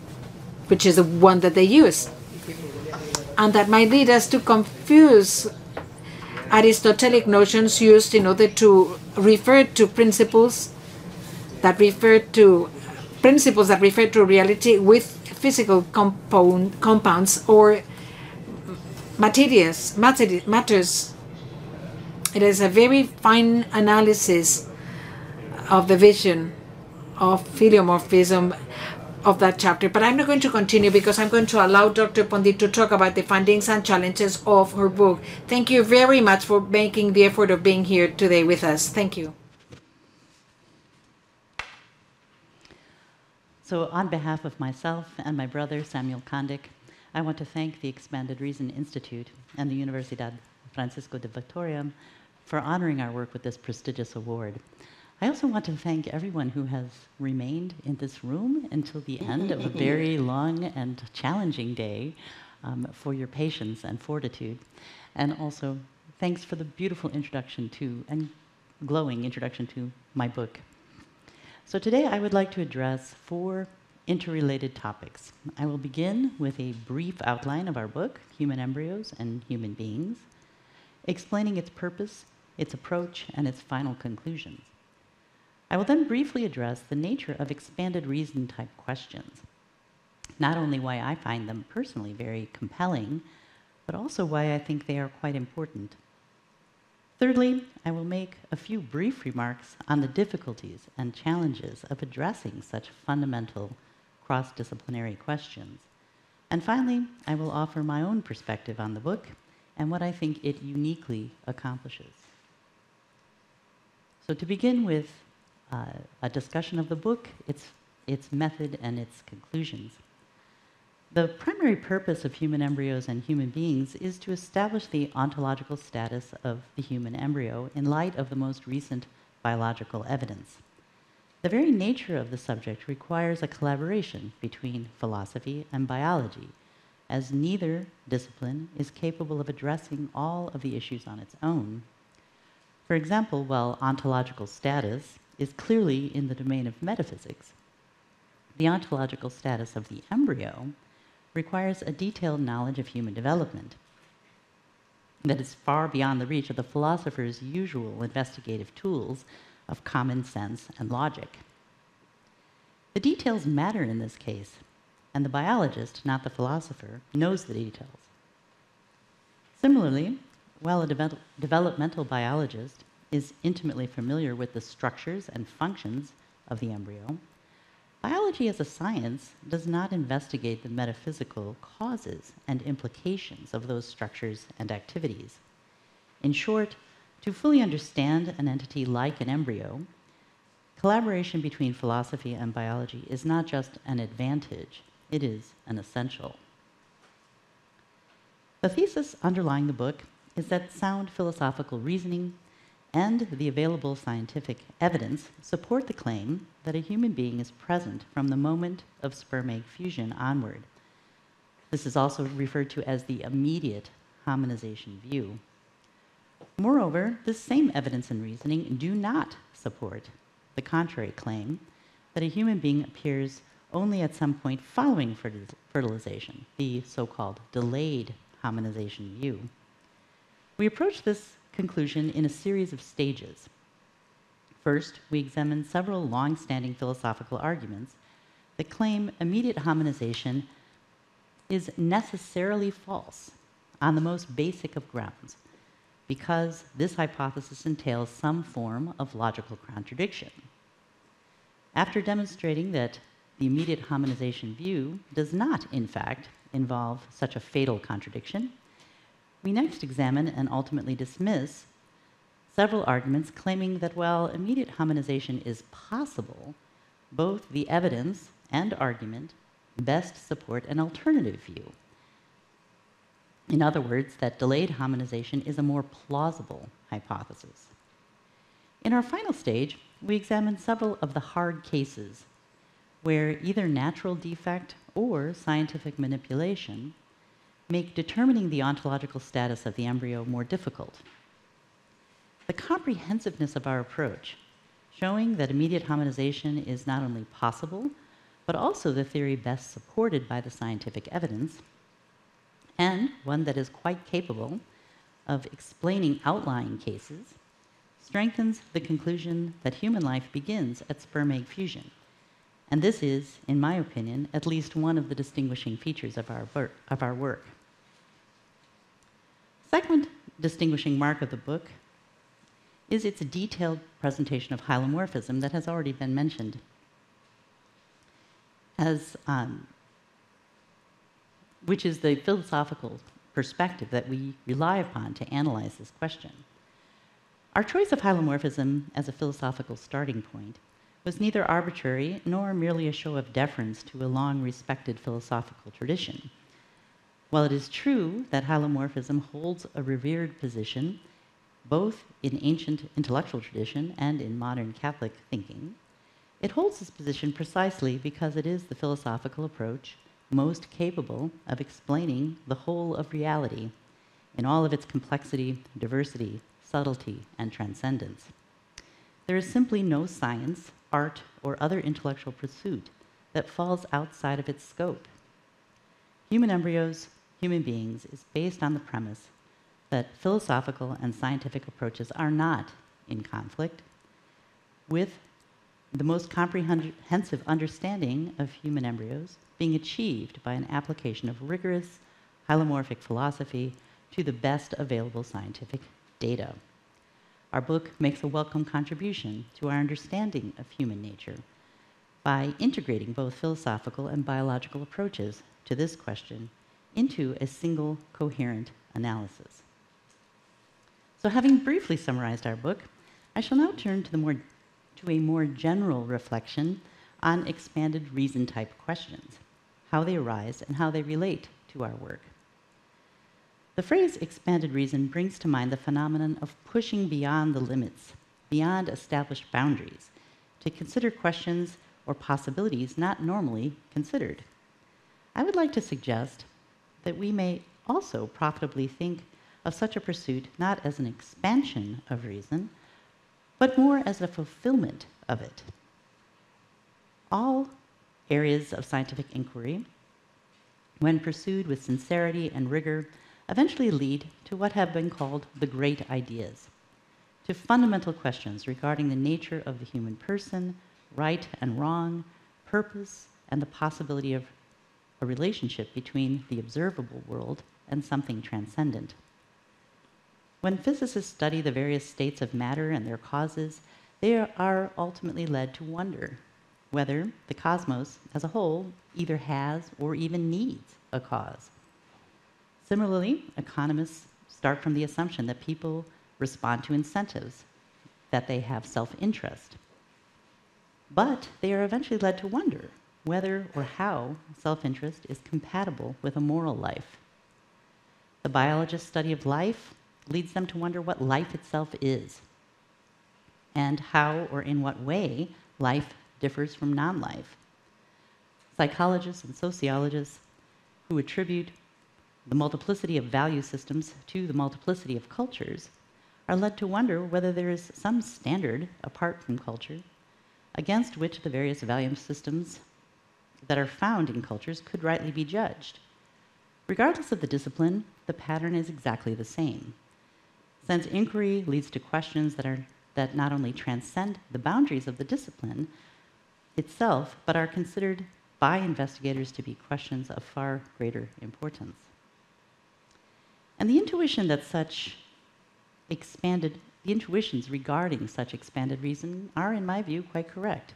D: which is the one that they use. And that might lead us to confuse Aristotelic notions used in order to refer to principles that refer to reality with physical compounds or matters. It is a very fine analysis of the vision of heliomorphism of that chapter. But I'm not going to continue because I'm going to allow Dr. Condit to talk about the findings and challenges of her book. Thank you very much for making the effort of being here today with us. Thank you.
F: So on behalf of myself and my brother, Samuel Condic, I want to thank the Expanded Reason Institute and the Universidad Francisco de Vitoria for honoring our work with this prestigious award. I also want to thank everyone who has remained in this room until the end of a very long and challenging day for your patience and fortitude. And also, thanks for the beautiful introduction to, and glowing introduction to my book. So today I would like to address 4 interrelated topics. I will begin with a brief outline of our book, Human Embryos and Human Beings, explaining its purpose, its approach, and its final conclusions. I will then briefly address the nature of expanded reason type questions, not only why I find them personally very compelling, but also why I think they are quite important. Thirdly, I will make a few brief remarks on the difficulties and challenges of addressing such fundamental cross-disciplinary questions. And finally, I will offer my own perspective on the book and what I think it uniquely accomplishes. So to begin with a discussion of the book, its method, and its conclusions. The primary purpose of Human Embryos and Human Beings is to establish the ontological status of the human embryo in light of the most recent biological evidence. The very nature of the subject requires a collaboration between philosophy and biology, as neither discipline is capable of addressing all of the issues on its own. For example, while ontological status is clearly in the domain of metaphysics, the ontological status of the embryo requires a detailed knowledge of human development that is far beyond the reach of the philosopher's usual investigative tools of common sense and logic. The details matter in this case, and the biologist, not the philosopher, knows the details. Similarly, while a developmental biologist is intimately familiar with the structures and functions of the embryo, biology as a science does not investigate the metaphysical causes and implications of those structures and activities. In short, to fully understand an entity like an embryo, collaboration between philosophy and biology is not just an advantage, it is an essential. The thesis underlying the book is that sound philosophical reasoning and the available scientific evidence support the claim that a human being is present from the moment of sperm-egg fusion onward. This is also referred to as the immediate hominization view. Moreover, this same evidence and reasoning do not support the contrary claim that a human being appears only at some point following fertilization, the so-called delayed hominization view. We approach this conclusion in a series of stages. First, we examine several long-standing philosophical arguments that claim immediate hominization is necessarily false on the most basic of grounds, because this hypothesis entails some form of logical contradiction. After demonstrating that the immediate hominization view does not, in fact, involve such a fatal contradiction, we next examine and ultimately dismiss several arguments claiming that while immediate hominization is possible, both the evidence and argument best support an alternative view. In other words, that delayed hominization is a more plausible hypothesis. In our final stage, we examine several of the hard cases where either natural defect or scientific manipulation make determining the ontological status of the embryo more difficult. The comprehensiveness of our approach, showing that immediate hominization is not only possible, but also the theory best supported by the scientific evidence, and one that is quite capable of explaining outlying cases, strengthens the conclusion that human life begins at sperm-egg fusion. And this is, in my opinion, at least one of the distinguishing features of our work. Second distinguishing mark of the book is its detailed presentation of hylomorphism that has already been mentioned, which is the philosophical perspective that we rely upon to analyze this question. Our choice of hylomorphism as a philosophical starting point was neither arbitrary nor merely a show of deference to a long-respected philosophical tradition. While it is true that hylomorphism holds a revered position both in ancient intellectual tradition and in modern Catholic thinking, it holds this position precisely because it is the philosophical approach most capable of explaining the whole of reality in all of its complexity, diversity, subtlety, and transcendence. There is simply no science, art, or other intellectual pursuit that falls outside of its scope. Human embryos, human beings, is based on the premise that philosophical and scientific approaches are not in conflict with the most comprehensive understanding of human embryos being achieved by an application of rigorous hylomorphic philosophy to the best available scientific data. Our book makes a welcome contribution to our understanding of human nature by integrating both philosophical and biological approaches to this question into a single coherent analysis. So having briefly summarized our book, I shall now turn to a more general reflection on expanded reason type questions, how they arise and how they relate to our work. The phrase expanded reason brings to mind the phenomenon of pushing beyond the limits, beyond established boundaries, to consider questions or possibilities not normally considered. I would like to suggest that we may also profitably think of such a pursuit not as an expansion of reason, but more as a fulfillment of it. All areas of scientific inquiry, when pursued with sincerity and rigor, eventually lead to what have been called the great ideas, to fundamental questions regarding the nature of the human person, right and wrong, purpose, and the possibility of a relationship between the observable world and something transcendent. When physicists study the various states of matter and their causes, they are ultimately led to wonder whether the cosmos as a whole either has or even needs a cause. Similarly, economists start from the assumption that people respond to incentives, that they have self-interest. But they are eventually led to wonder whether or how self-interest is compatible with a moral life. The biologist's study of life leads them to wonder what life itself is, and how or in what way life differs from non-life. Psychologists and sociologists who attribute the multiplicity of value systems to the multiplicity of cultures are led to wonder whether there is some standard apart from culture against which the various value systems that are found in cultures could rightly be judged. Regardless of the discipline, the pattern is exactly the same. Since inquiry leads to questions that not only transcend the boundaries of the discipline itself, but are considered by investigators to be questions of far greater importance. And the intuitions regarding such expanded reason are, in my view, quite correct.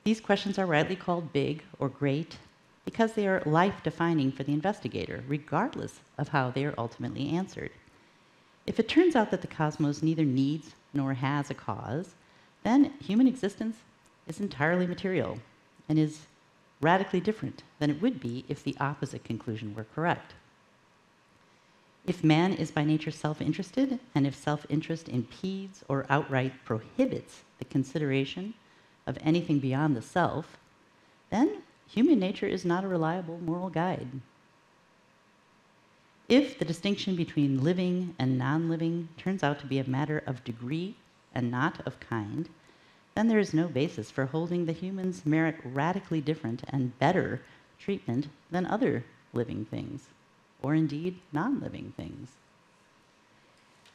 F: These questions are rightly called big or great because they are life-defining for the investigator, regardless of how they are ultimately answered. If it turns out that the cosmos neither needs nor has a cause, then human existence is entirely material and is radically different than it would be if the opposite conclusion were correct. If man is by nature self-interested, and if self-interest impedes or outright prohibits the consideration of anything beyond the self, then human nature is not a reliable moral guide. If the distinction between living and non-living turns out to be a matter of degree and not of kind, then there is no basis for holding the humans merit radically different and better treatment than other living things, or indeed non-living things.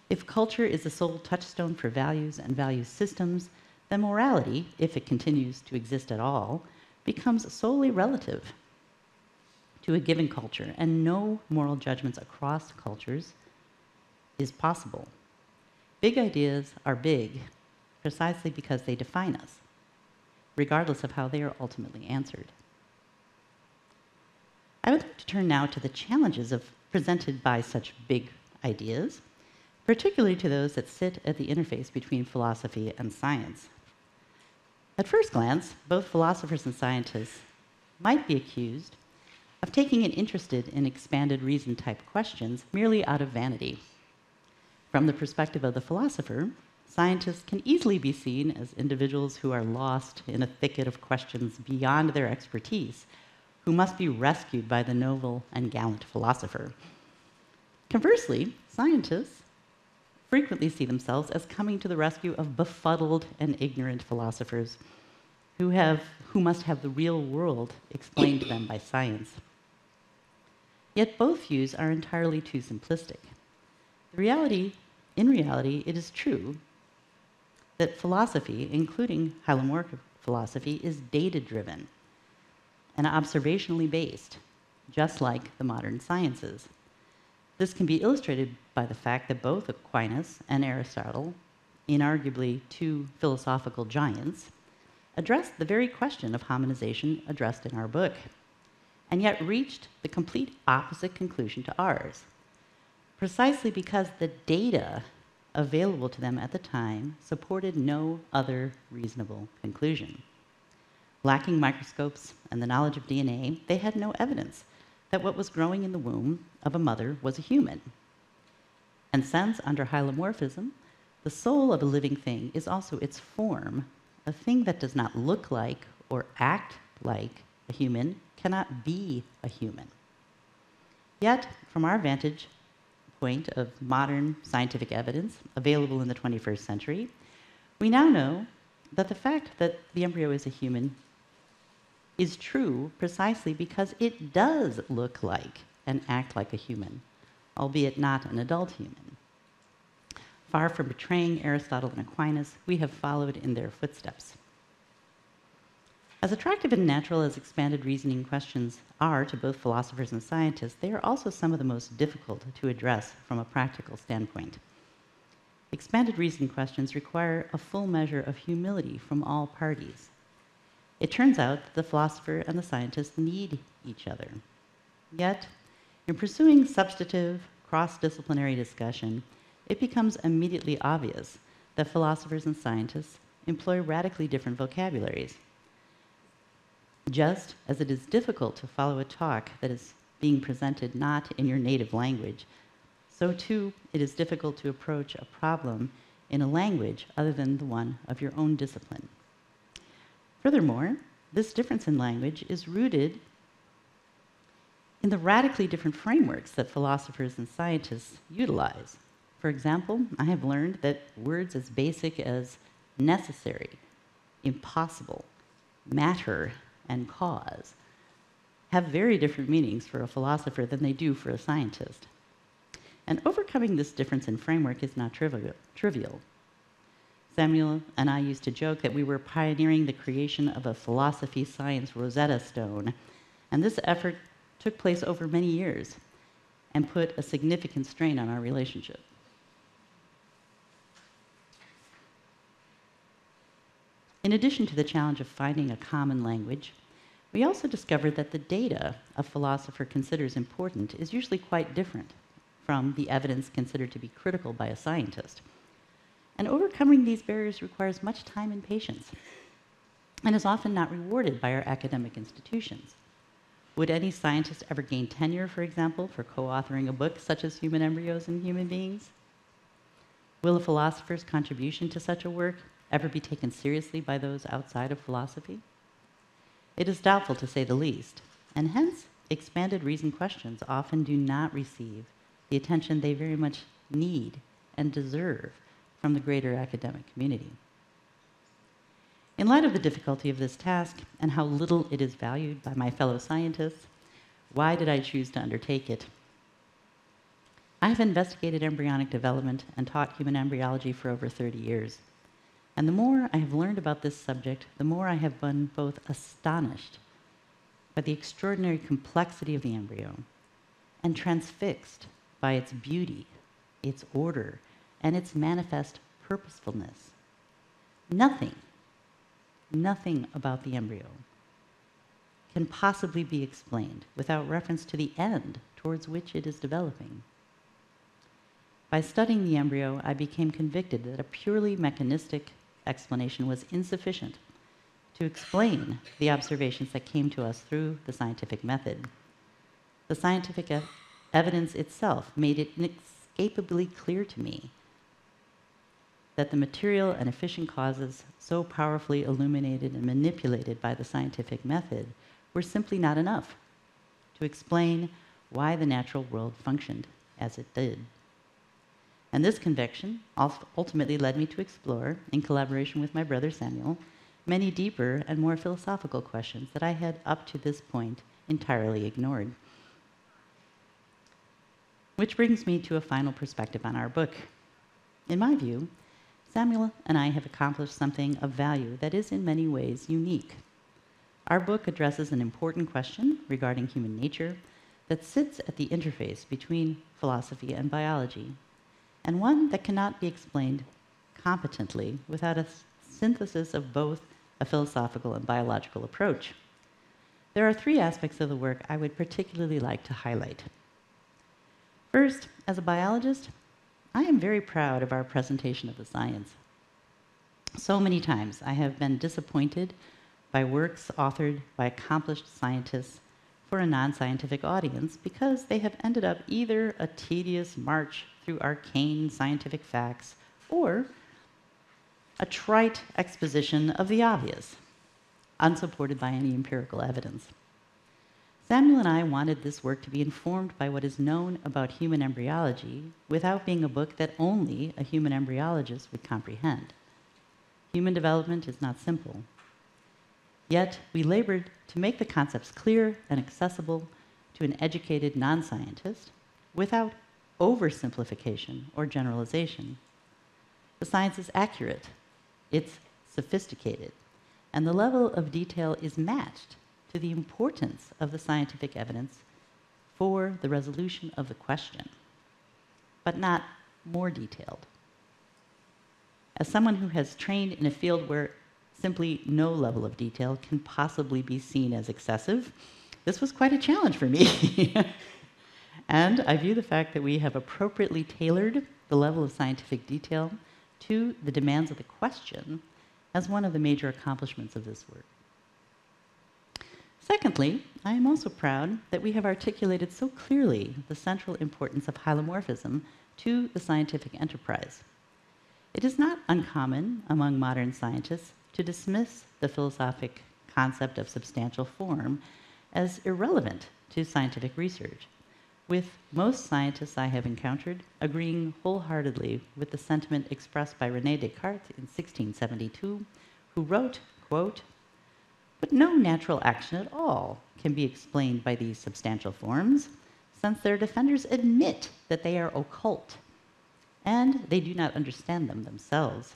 F: If culture is the sole touchstone for values and value systems, then morality, if it continues to exist at all, becomes solely relative to a given culture, and no moral judgments across cultures is possible. Big ideas are big precisely because they define us, regardless of how they are ultimately answered. I would like to turn now to the challenges presented by such big ideas, particularly to those that sit at the interface between philosophy and science. At first glance, both philosophers and scientists might be accused of taking an interest in expanded reason type questions merely out of vanity. From the perspective of the philosopher, scientists can easily be seen as individuals who are lost in a thicket of questions beyond their expertise, who must be rescued by the noble and gallant philosopher. Conversely, scientists frequently see themselves as coming to the rescue of befuddled and ignorant philosophers who must have the real world explained to them by science. Yet both views are entirely too simplistic. In reality, it is true that philosophy, including hylomorphic philosophy, is data-driven and observationally based, just like the modern sciences. This can be illustrated by the fact that both Aquinas and Aristotle, inarguably two philosophical giants, addressed the very question of hominization addressed in our book, and yet reached the complete opposite conclusion to ours, precisely because the data available to them at the time supported no other reasonable conclusion. Lacking microscopes and the knowledge of DNA, they had no evidence that what was growing in the womb of a mother was a human. And since, under hylomorphism, the soul of a living thing is also its form, a thing that does not look like or act like a human cannot be a human. Yet, from our vantage point of modern scientific evidence available in the 21st century, we now know that the fact that the embryo is a human is true precisely because it does look like and act like a human, albeit not an adult human. Far from betraying Aristotle and Aquinas, we have followed in their footsteps. As attractive and natural as expanded reasoning questions are to both philosophers and scientists, they are also some of the most difficult to address from a practical standpoint. Expanded reasoning questions require a full measure of humility from all parties. It turns out that the philosopher and the scientist need each other. Yet, in pursuing substantive, cross-disciplinary discussion, it becomes immediately obvious that philosophers and scientists employ radically different vocabularies. Just as it is difficult to follow a talk that is being presented not in your native language, so too it is difficult to approach a problem in a language other than the one of your own discipline. Furthermore, this difference in language is rooted in the radically different frameworks that philosophers and scientists utilize. For example, I have learned that words as basic as necessary, impossible, matter, and cause have very different meanings for a philosopher than they do for a scientist. And overcoming this difference in framework is not trivial. Samuel and I used to joke that we were pioneering the creation of a philosophy-science Rosetta Stone, and this effort took place over many years and put a significant strain on our relationship. In addition to the challenge of finding a common language, we also discovered that the data a philosopher considers important is usually quite different from the evidence considered to be critical by a scientist. And overcoming these barriers requires much time and patience, and is often not rewarded by our academic institutions. Would any scientist ever gain tenure, for example, for co-authoring a book such as Human Embryos in Human Beings? Will a philosopher's contribution to such a work ever be taken seriously by those outside of philosophy? It is doubtful, to say the least, and hence expanded reason questions often do not receive the attention they very much need and deserve from the greater academic community. In light of the difficulty of this task and how little it is valued by my fellow scientists, why did I choose to undertake it? I have investigated embryonic development and taught human embryology for over 30 years. And the more I have learned about this subject, the more I have been both astonished by the extraordinary complexity of the embryo and transfixed by its beauty, its order, and its manifest purposefulness. Nothing about the embryo can possibly be explained without reference to the end towards which it is developing. By studying the embryo, I became convicted that a purely mechanistic explanation was insufficient to explain the observations that came to us through the scientific method. The scientific evidence itself made it inescapably clear to me that the material and efficient causes so powerfully illuminated and manipulated by the scientific method were simply not enough to explain why the natural world functioned as it did. And this conviction ultimately led me to explore, in collaboration with my brother Samuel, many deeper and more philosophical questions that I had up to this point entirely ignored. Which brings me to a final perspective on our book. In my view, Samuel and I have accomplished something of value that is in many ways unique. Our book addresses an important question regarding human nature that sits at the interface between philosophy and biology, and one that cannot be explained competently without a synthesis of both a philosophical and biological approach. There are three aspects of the work I would particularly like to highlight. First, as a biologist, I am very proud of our presentation of the science. So many times I have been disappointed by works authored by accomplished scientists for a non-scientific audience because they have ended up either a tedious march through arcane scientific facts or a trite exposition of the obvious, unsupported by any empirical evidence. Samuel and I wanted this work to be informed by what is known about human embryology without being a book that only a human embryologist would comprehend. Human development is not simple. Yet, we labored to make the concepts clear and accessible to an educated non-scientist without oversimplification or generalization. The science is accurate, it's sophisticated, and the level of detail is matched to the importance of the scientific evidence for the resolution of the question, but not more detailed. As someone who has trained in a field where simply no level of detail can possibly be seen as excessive, this was quite a challenge for me. And I view the fact that we have appropriately tailored the level of scientific detail to the demands of the question as one of the major accomplishments of this work. Secondly, I am also proud that we have articulated so clearly the central importance of hylomorphism to the scientific enterprise. It is not uncommon among modern scientists to dismiss the philosophic concept of substantial form as irrelevant to scientific research, with most scientists I have encountered agreeing wholeheartedly with the sentiment expressed by René Descartes in 1672, who wrote, quote, "But no natural action at all can be explained by these substantial forms, since their defenders admit that they are occult, and they do not understand them themselves.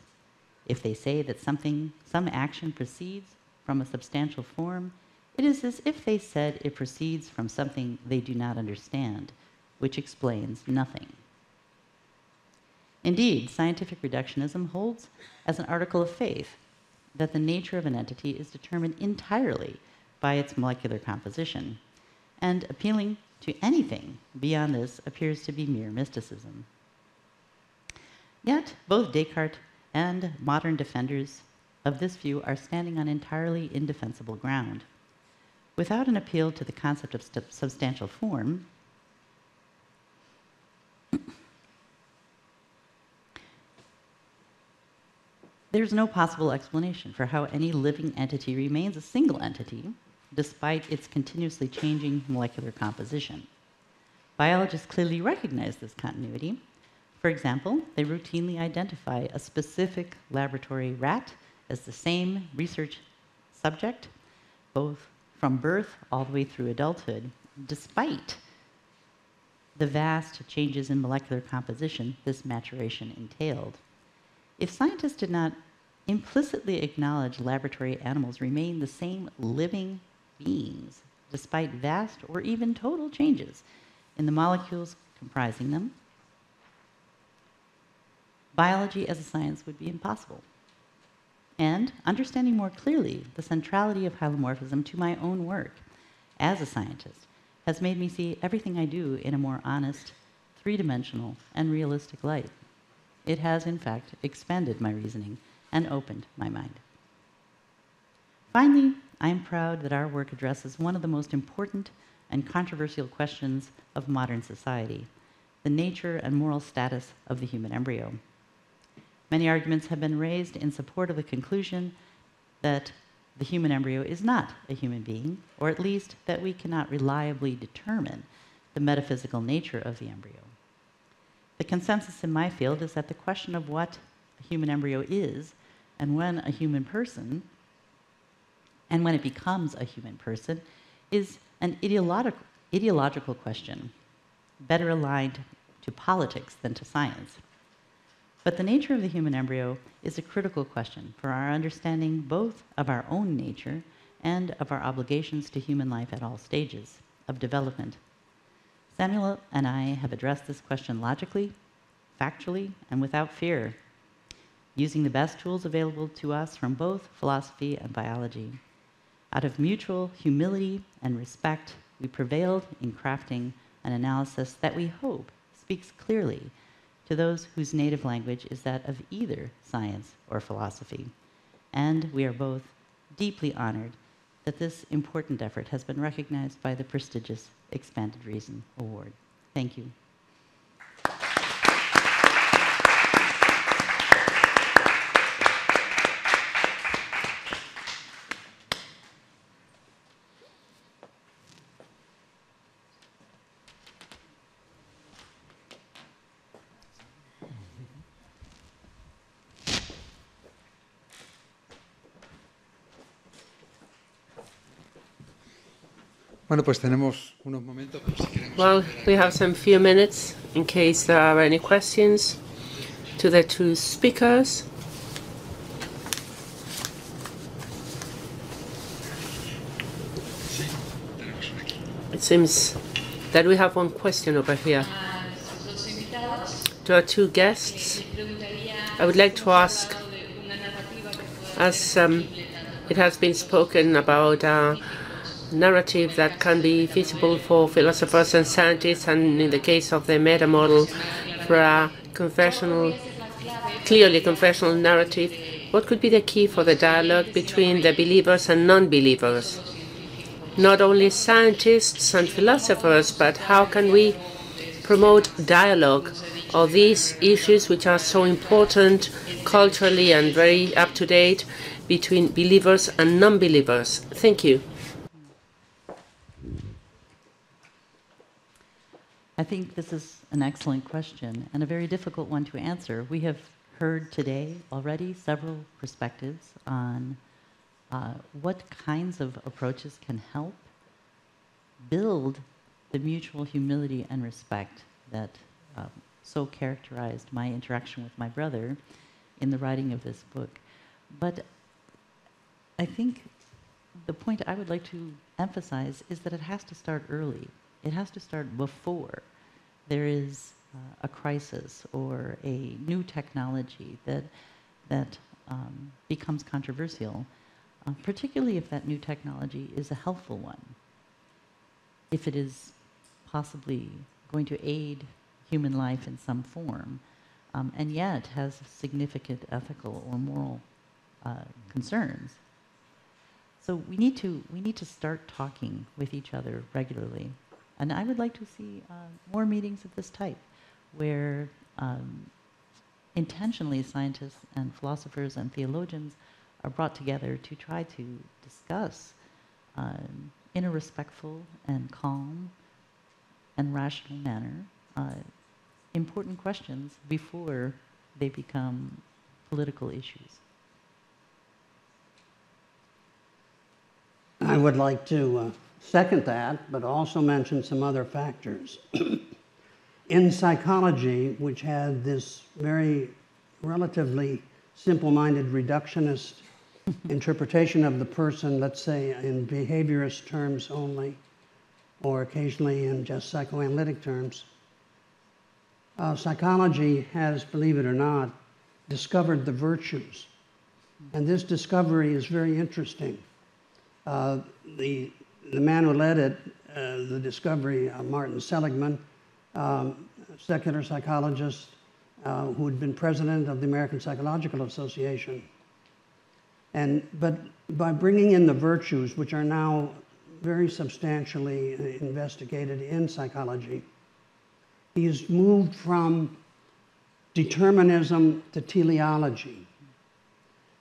F: If they say that some action proceeds from a substantial form, it is as if they said it proceeds from something they do not understand, which explains nothing." Indeed, scientific reductionism holds as an article of faith that the nature of an entity is determined entirely by its molecular composition, and appealing to anything beyond this appears to be mere mysticism. Yet, both Descartes and modern defenders of this view are standing on entirely indefensible ground. Without an appeal to the concept of substantial form, there's no possible explanation for how any living entity remains a single entity despite its continuously changing molecular composition. Biologists clearly recognize this continuity. For example, they routinely identify a specific laboratory rat as the same research subject, both from birth all the way through adulthood, despite the vast changes in molecular composition this maturation entailed. If scientists did not implicitly acknowledge laboratory animals remain the same living beings, despite vast or even total changes in the molecules comprising them, biology as a science would be impossible. And understanding more clearly the centrality of hylomorphism to my own work as a scientist has made me see everything I do in a more honest, three-dimensional, and realistic light. It has, in fact, expanded my reasoning and opened my mind. Finally, I am proud that our work addresses one of the most important and controversial questions of modern society, the nature and moral status of the human embryo. Many arguments have been raised in support of the conclusion that the human embryo is not a human being, or at least that we cannot reliably determine the metaphysical nature of the embryo. The consensus in my field is that the question of what a human embryo is and when a human person, and when it becomes a human person, is an ideological question, better aligned to politics than to science. But the nature of the human embryo is a critical question for our understanding both of our own nature and of our obligations to human life at all stages of development. Samuel and I have addressed this question logically, factually, and without fear, using the best tools available to us from both philosophy and biology. Out of mutual humility and respect, we prevailed in crafting an analysis that we hope speaks clearly to those whose native language is that of either science or philosophy. And we are both deeply honored that this important effort has been recognized by the prestigious Expanded Reason Award. Thank you.
G: Bueno, pues tenemos unos momentos. Si queremos...
A: Well, we have some few minutes in case there are any questions to the two speakers. It seems that we have one question over here. To our two guests, I would like to ask, as it has been spoken about narrative that can be feasible for philosophers and scientists, and in the case of the meta model, for a clearly confessional narrative, what could be the key for the dialogue between the believers and non-believers? Not only scientists and philosophers, but how can we promote dialogue of these issues which are so important culturally and very up-to-date between believers and non-believers? Thank you.
F: I think this is an excellent question and a very difficult one to answer. We have heard today already several perspectives on what kinds of approaches can help build the mutual humility and respect that so characterized my interaction with my brother in the writing of this book. But I think the point I would like to emphasize is that it has to start early. It has to start before there is a crisis or a new technology that becomes controversial, particularly if that new technology is a helpful one, if it is possibly going to aid human life in some form, and yet has significant ethical or moral concerns. So we need to start talking with each other regularly. And I would like to see more meetings of this type, where intentionally scientists and philosophers and theologians are brought together to try to discuss in a respectful and calm and rational manner important questions before they become political issues.
B: I would like to second that, but also mention some other factors. In psychology, which had this very relatively simple-minded reductionist interpretation of the person, let's say in behaviorist terms only, or occasionally in just psychoanalytic terms, psychology has, believe it or not, discovered the virtues. And this discovery is very interesting. The man who led it, the discovery, Martin Seligman, secular psychologist who had been president of the American Psychological Association. But by bringing in the virtues, which are now very substantially investigated in psychology, he's moved from determinism to teleology.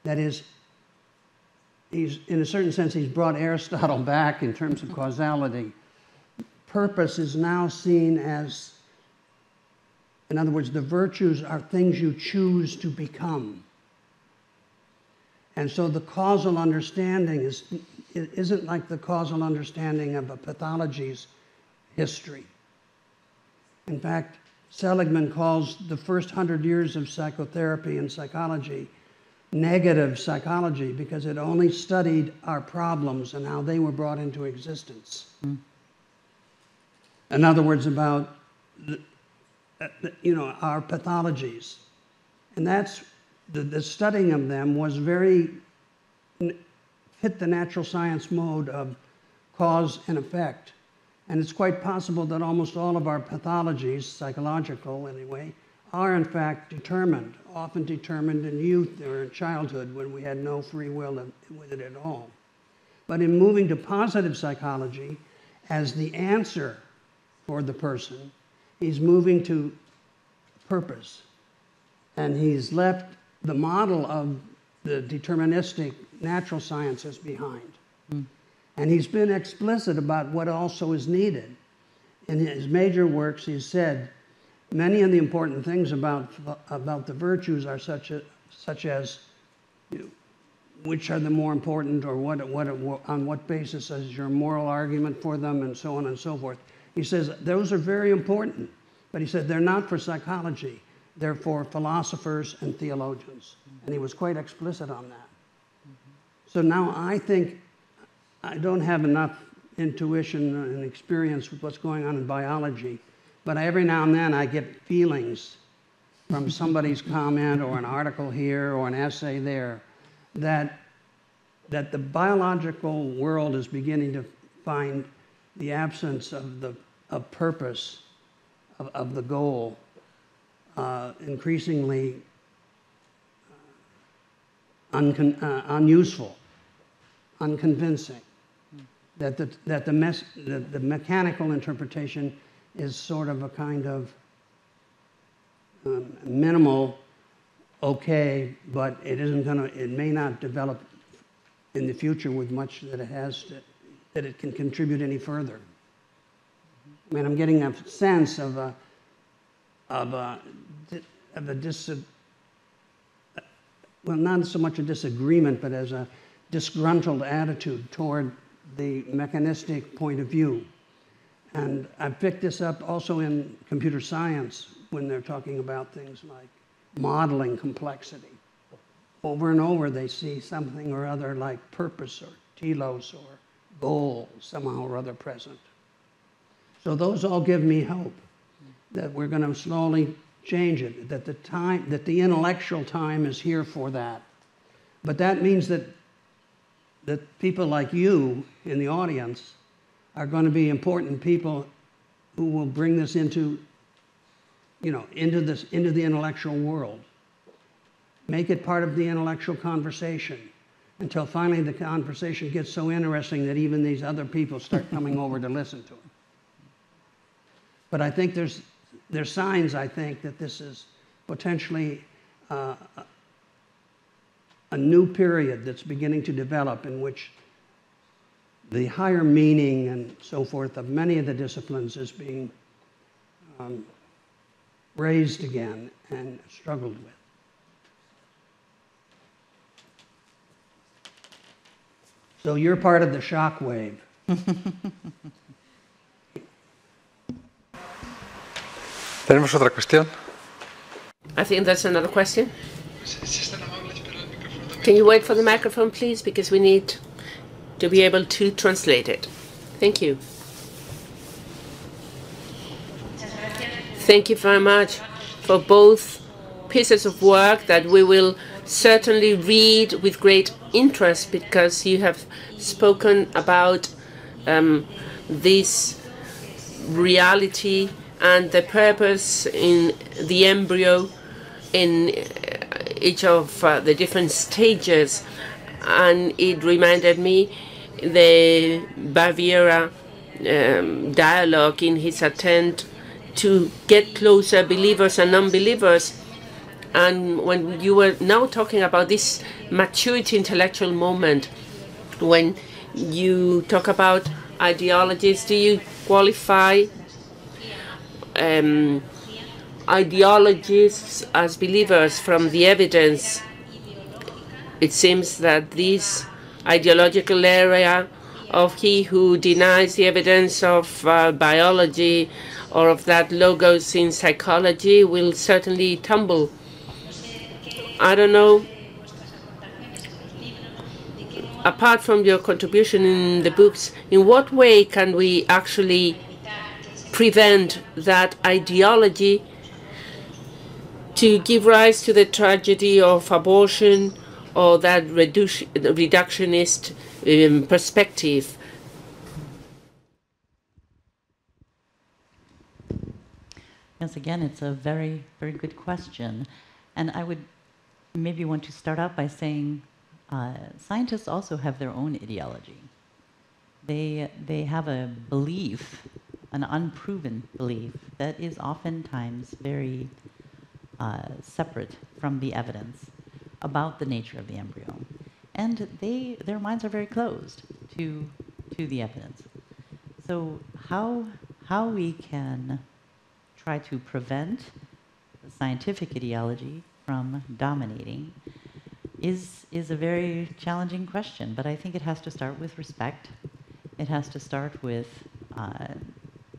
B: That is, in a certain sense, he's brought Aristotle back in terms of causality. Purpose is now seen as, in other words, the virtues are things you choose to become. And so the causal understanding isn't like the causal understanding of a pathology's history. In fact, Seligman calls the first 100 years of psychotherapy and psychology negative psychology because it only studied our problems and how they were brought into existence. In other words, about our pathologies. And that's the studying of them was very hit the natural science mode of cause and effect. And it's quite possible that almost all of our pathologies, psychological anyway, are in fact determined, often determined in youth or in childhood when we had no free will with it at all. But in moving to positive psychology as the answer for the person, he's moving to purpose. And he's left the model of the deterministic natural sciences behind. And he's been explicit about what also is needed. In his major works, he's said, many of the important things about the virtues are such as which are the more important, or on what basis is your moral argument for them, and so on and so forth. He says those are very important, but he said they're not for psychology. They're for philosophers and theologians. And he was quite explicit on that. So now I think I don't have enough intuition and experience with what's going on in biology, but every now and then I get feelings from somebody's comment or an article here or an essay there that the biological world is beginning to find the absence of purpose, of the goal, increasingly unuseful, unconvincing. That the mechanical interpretation is sort of a kind of minimal, okay, but it may not develop in the future with much that it can contribute any further. I mean, I'm getting a sense of well, not so much a disagreement, but as a disgruntled attitude toward the mechanistic point of view. And I've picked this up also in computer science when they're talking about things like modeling complexity. Over and over they see something or other like purpose or telos or goal somehow or other present. So those all give me hope that we're going to slowly change it, that the intellectual time is here for that. But that means that people like you in the audience are going to be important people who will bring this into the intellectual world. Make it part of the intellectual conversation. until finally the conversation gets so interesting that even these other people start coming over to listen to it. But I think there's signs, I think, that this is potentially a new period that's beginning to develop in which the higher meaning and so forth of many of the disciplines is being raised again and struggled with. So you're part of the shock wave.
G: ¿Tenemos otra cuestión?
A: I think that's another question. Can you wait for the microphone, please? Because we need to be able to translate it. Thank you. Thank you very much for both pieces of work that we will certainly read with great interest, because you have spoken about this reality and the purpose in the embryo in each of the different stages. And it reminded me the Baviera dialogue in his attempt to get closer believers and non-believers. And when you were now talking about this maturity intellectual moment, when you talk about ideologies, do you qualify ideologies as believers from the evidence? It seems that this ideological area of he who denies the evidence of biology or of that logos in psychology will certainly tumble. I don't know, apart from your contribution in the books, in what way can we actually prevent that ideology to give rise to the tragedy of abortion or that reductionist perspective?
F: Yes, again, it's a very, very good question. And I would maybe want to start out by saying scientists also have their own ideology. They have a belief, an unproven belief, that is oftentimes very separate from the evidence about the nature of the embryo. And their minds are very closed to the evidence. So how we can try to prevent the scientific ideology from dominating is a very challenging question, but I think it has to start with respect. It has to start with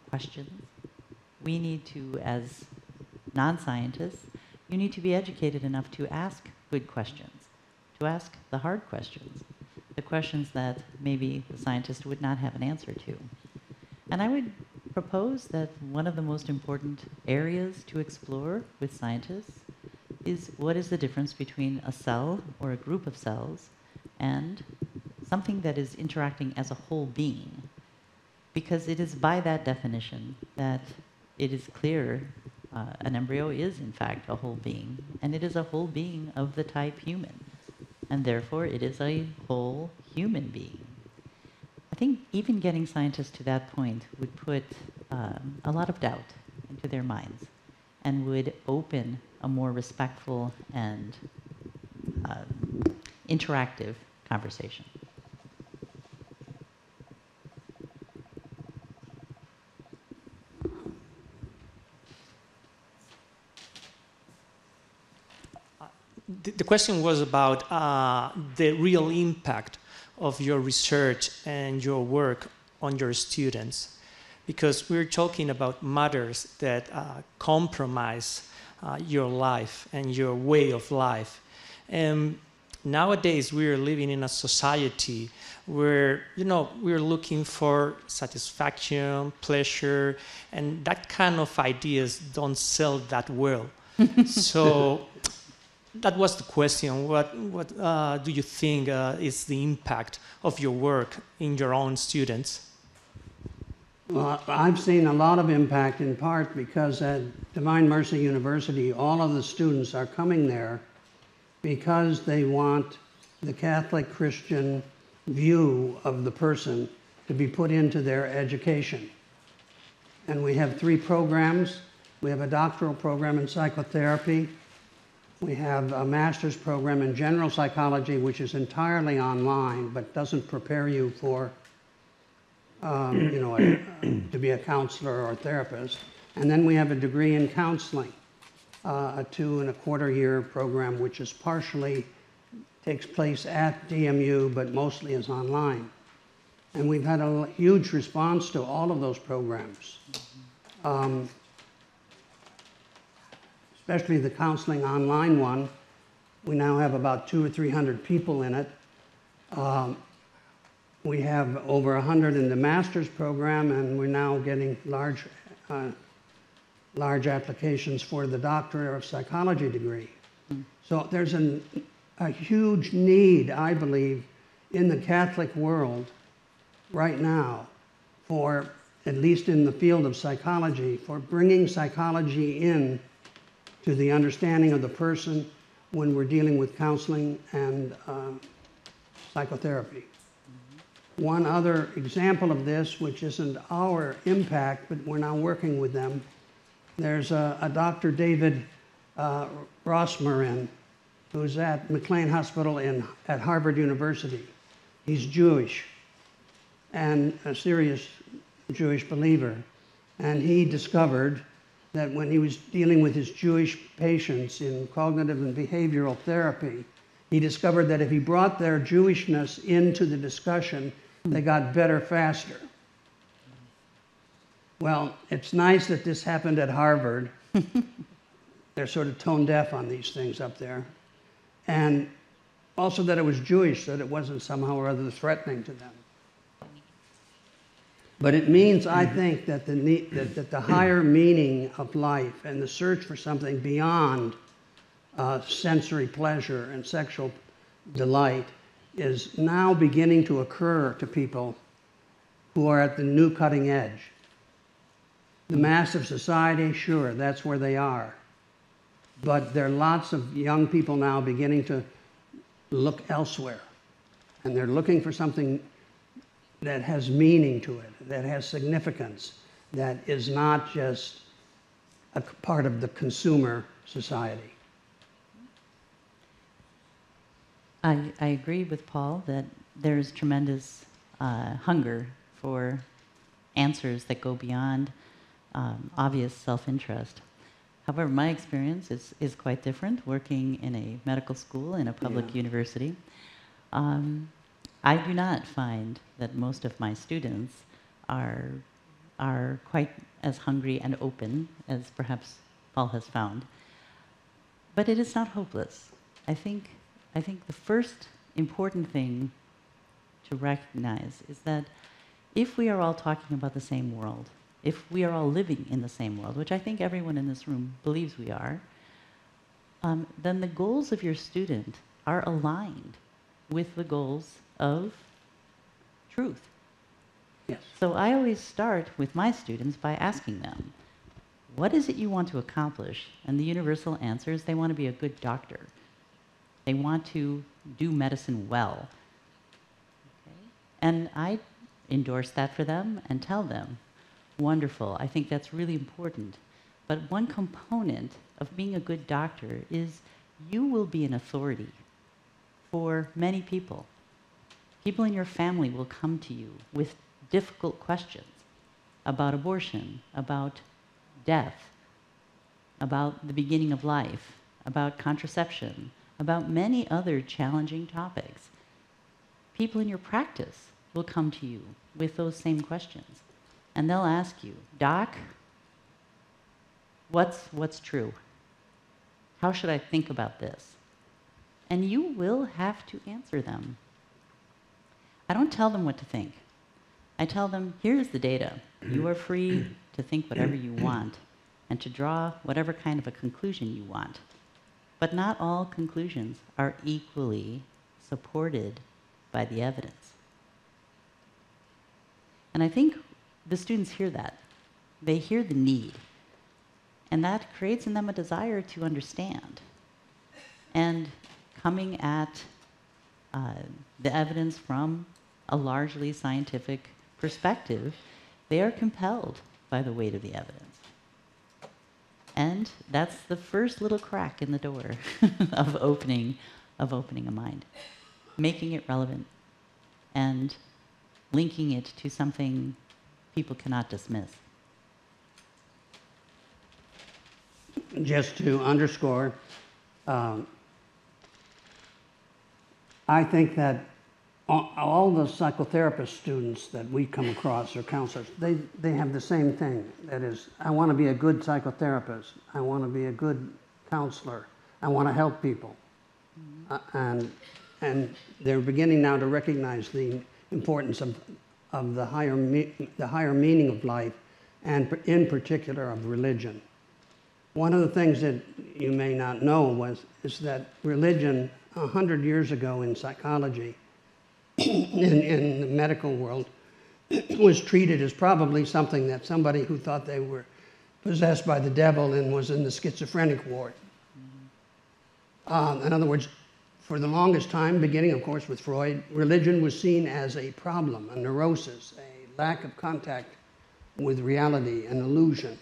F: questions. We need to, as non-scientists, you need to be educated enough to ask good questions, to ask the hard questions, the questions that maybe the scientist would not have an answer to. And I would propose that one of the most important areas to explore with scientists is what is the difference between a cell or a group of cells and something that is interacting as a whole being. Because it is by that definition that it is clear an embryo is in fact a whole being, and it is a whole being of the type human, and therefore it is a whole human being. I think even getting scientists to that point would put a lot of doubt into their minds and would open a more respectful and interactive conversation.
H: The question was about the real impact of your research and your work on your students, because we're talking about matters that compromise your life and your way of life. And nowadays we're living in a society where, we're looking for satisfaction, pleasure, and that kind of ideas don't sell that well. So that was the question. What do you think is the impact of your work in your own students?
B: Well, I've seen a lot of impact, in part because at Divine Mercy University, all of the students are coming there because they want the Catholic Christian view of the person to be put into their education. And we have 3 programs. We have a doctoral program in psychotherapy. We have a master's program in general psychology, which is entirely online, but doesn't prepare you for, to be a counselor or a therapist. And then we have a degree in counseling, a 2.25-year program, which is partially takes place at DMU, but mostly is online. And we've had a huge response to all of those programs. Especially the counseling online one. We now have about 200 or 300 people in it. We have over 100 in the master's program, and we're now getting large applications for the Doctor of Psychology degree. So there's a huge need, I believe, in the Catholic world right now for, at least in the field of psychology, for bringing psychology in to the understanding of the person when we're dealing with counseling and psychotherapy. One other example of this, which isn't our impact, but we're now working with them, there's a Dr. David Rosmarin, who's at McLean Hospital at Harvard University. He's Jewish and a serious Jewish believer. And he discovered that when he was dealing with his Jewish patients in cognitive and behavioral therapy, he discovered that if he brought their Jewishness into the discussion, they got better faster. Well, it's nice that this happened at Harvard. They're sort of tone deaf on these things up there. And also that it was Jewish, that it wasn't somehow or other threatening to them. But it means, I think, that the higher meaning of life and the search for something beyond sensory pleasure and sexual delight is now beginning to occur to people who are at the new cutting edge. The mass of society, sure, that's where they are. But there are lots of young people now beginning to look elsewhere. And they're looking for something that has meaning to it, that has significance, that is not just a part of the consumer society.
F: I agree with Paul that there's tremendous hunger for answers that go beyond obvious self-interest. However, my experience is quite different, working in a medical school in a public university. I do not find that most of my students are quite as hungry and open as perhaps Paul has found. But it is not hopeless. I think the first important thing to recognize is that if we are all talking about the same world, if we are all living in the same world, which I think everyone in this room believes we are, then the goals of your student are aligned with the goals of truth.
B: Yes.
F: So I always start with my students by asking them, what is it you want to accomplish? And the universal answer is they want to be a good doctor. They want to do medicine well. Okay? And I endorse that for them and tell them, wonderful, I think that's really important. But one component of being a good doctor is you will be an authority for many people. People in your family will come to you with difficult questions about abortion, about death, about the beginning of life, about contraception, about many other challenging topics. People in your practice will come to you with those same questions. And they'll ask you, Doc, what's true? How should I think about this? And you will have to answer them. I don't tell them what to think. I tell them, here's the data. You are free to think whatever you want and to draw whatever kind of a conclusion you want. But not all conclusions are equally supported by the evidence. And I think the students hear that. They hear the need. And that creates in them a desire to understand. And coming at the evidence from a largely scientific perspective, they are compelled by the weight of the evidence. And that's the first little crack in the door of opening a mind, making it relevant and linking it to something people cannot dismiss.
B: Just to underscore, I think that all the psychotherapist students that we come across, or counselors, they have the same thing. That is, I want to be a good psychotherapist. I want to be a good counselor. I want to help people. And they're beginning now to recognize the importance of the higher meaning of life, and in particular of religion. One of the things that you may not know is that religion 100 years ago in psychology, in the medical world, was treated as probably something that somebody who thought they were possessed by the devil and was in the schizophrenic ward. In other words, for the longest time, beginning of course with Freud, religion was seen as a problem, a neurosis, a lack of contact with reality, an illusion.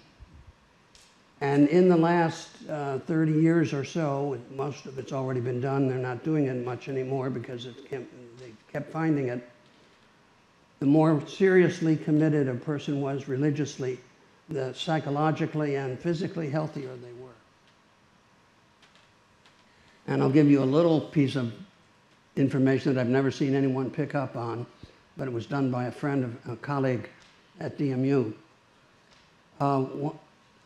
B: And in the last 30 years or so, most of it's already been done. They're not doing it much anymore because they kept finding it. The more seriously committed a person was religiously, the psychologically and physically healthier they were. And I'll give you a little piece of information that I've never seen anyone pick up on, but it was done by a friend, a colleague at DMU.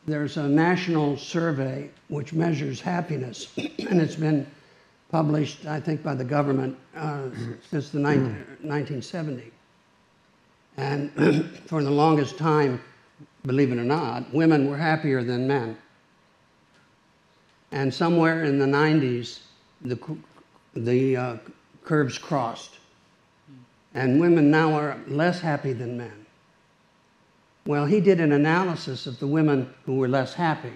B: There's a national survey which measures happiness, and it's been published, I think, by the government since the 1970. And for the longest time, believe it or not, women were happier than men. And somewhere in the 90s, the curves crossed. And women now are less happy than men. Well, he did an analysis of the women who were less happy.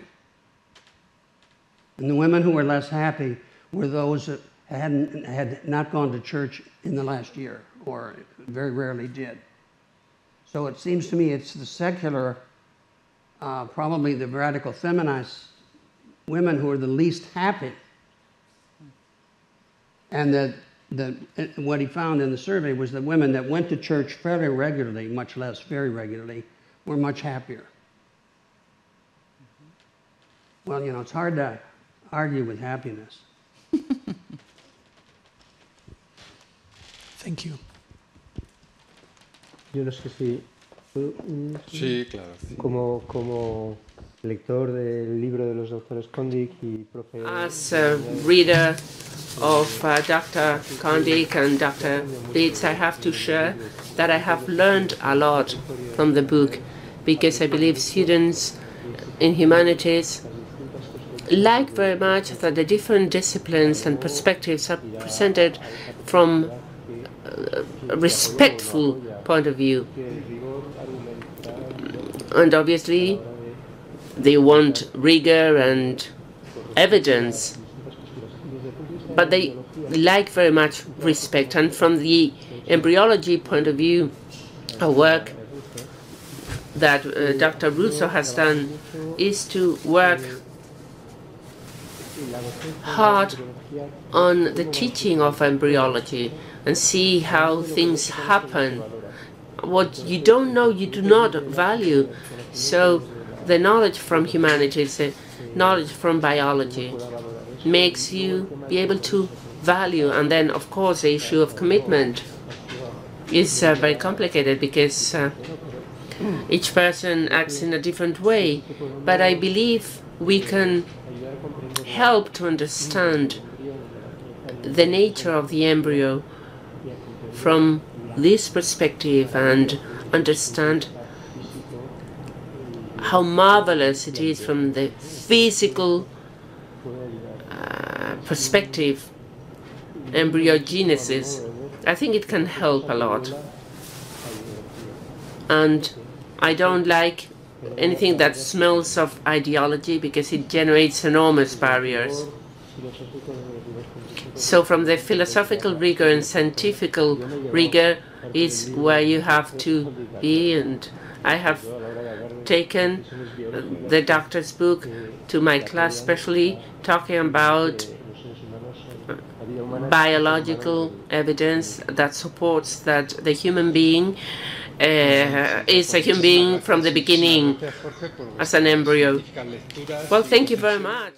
B: And the women who were less happy were those that had not gone to church in the last year, or very rarely did. So it seems to me it's the secular, probably the radical feminist women who are the least happy. And what he found in the survey was that women that went to church fairly regularly, much less very regularly, were much happier. Well, you know, it's hard to argue with happiness.
H: Thank you.
E: Yo no sé si
G: Sí, claro.
E: como lector del libro de los doctores Condic y profe.
A: As a reader of Dr. Condic and Dr. Vitz, I have to share that I have learned a lot from the book, because I believe students in humanities like very much that the different disciplines and perspectives are presented from a respectful point of view. And obviously, they want rigor and evidence, but they like very much respect. And from the embryology point of view, a work that Dr. Russo has done is to work hard on the teaching of embryology and see how things happen. What you don't know, you do not value. So the knowledge from humanities, the knowledge from biology, makes you be able to value. And then, of course, the issue of commitment is very complicated, because each person acts in a different way. But I believe we can help to understand the nature of the embryo from this perspective and understand how marvelous it is from the physical perspective, embryogenesis. I think it can help a lot. And I don't like anything that smells of ideology, because it generates enormous barriers. So from the philosophical rigor and scientific rigor is where you have to be, and I have taken the doctor's book to my class, especially talking about biological evidence that supports that the human being is a human being from the beginning as an embryo. Well, thank you very much.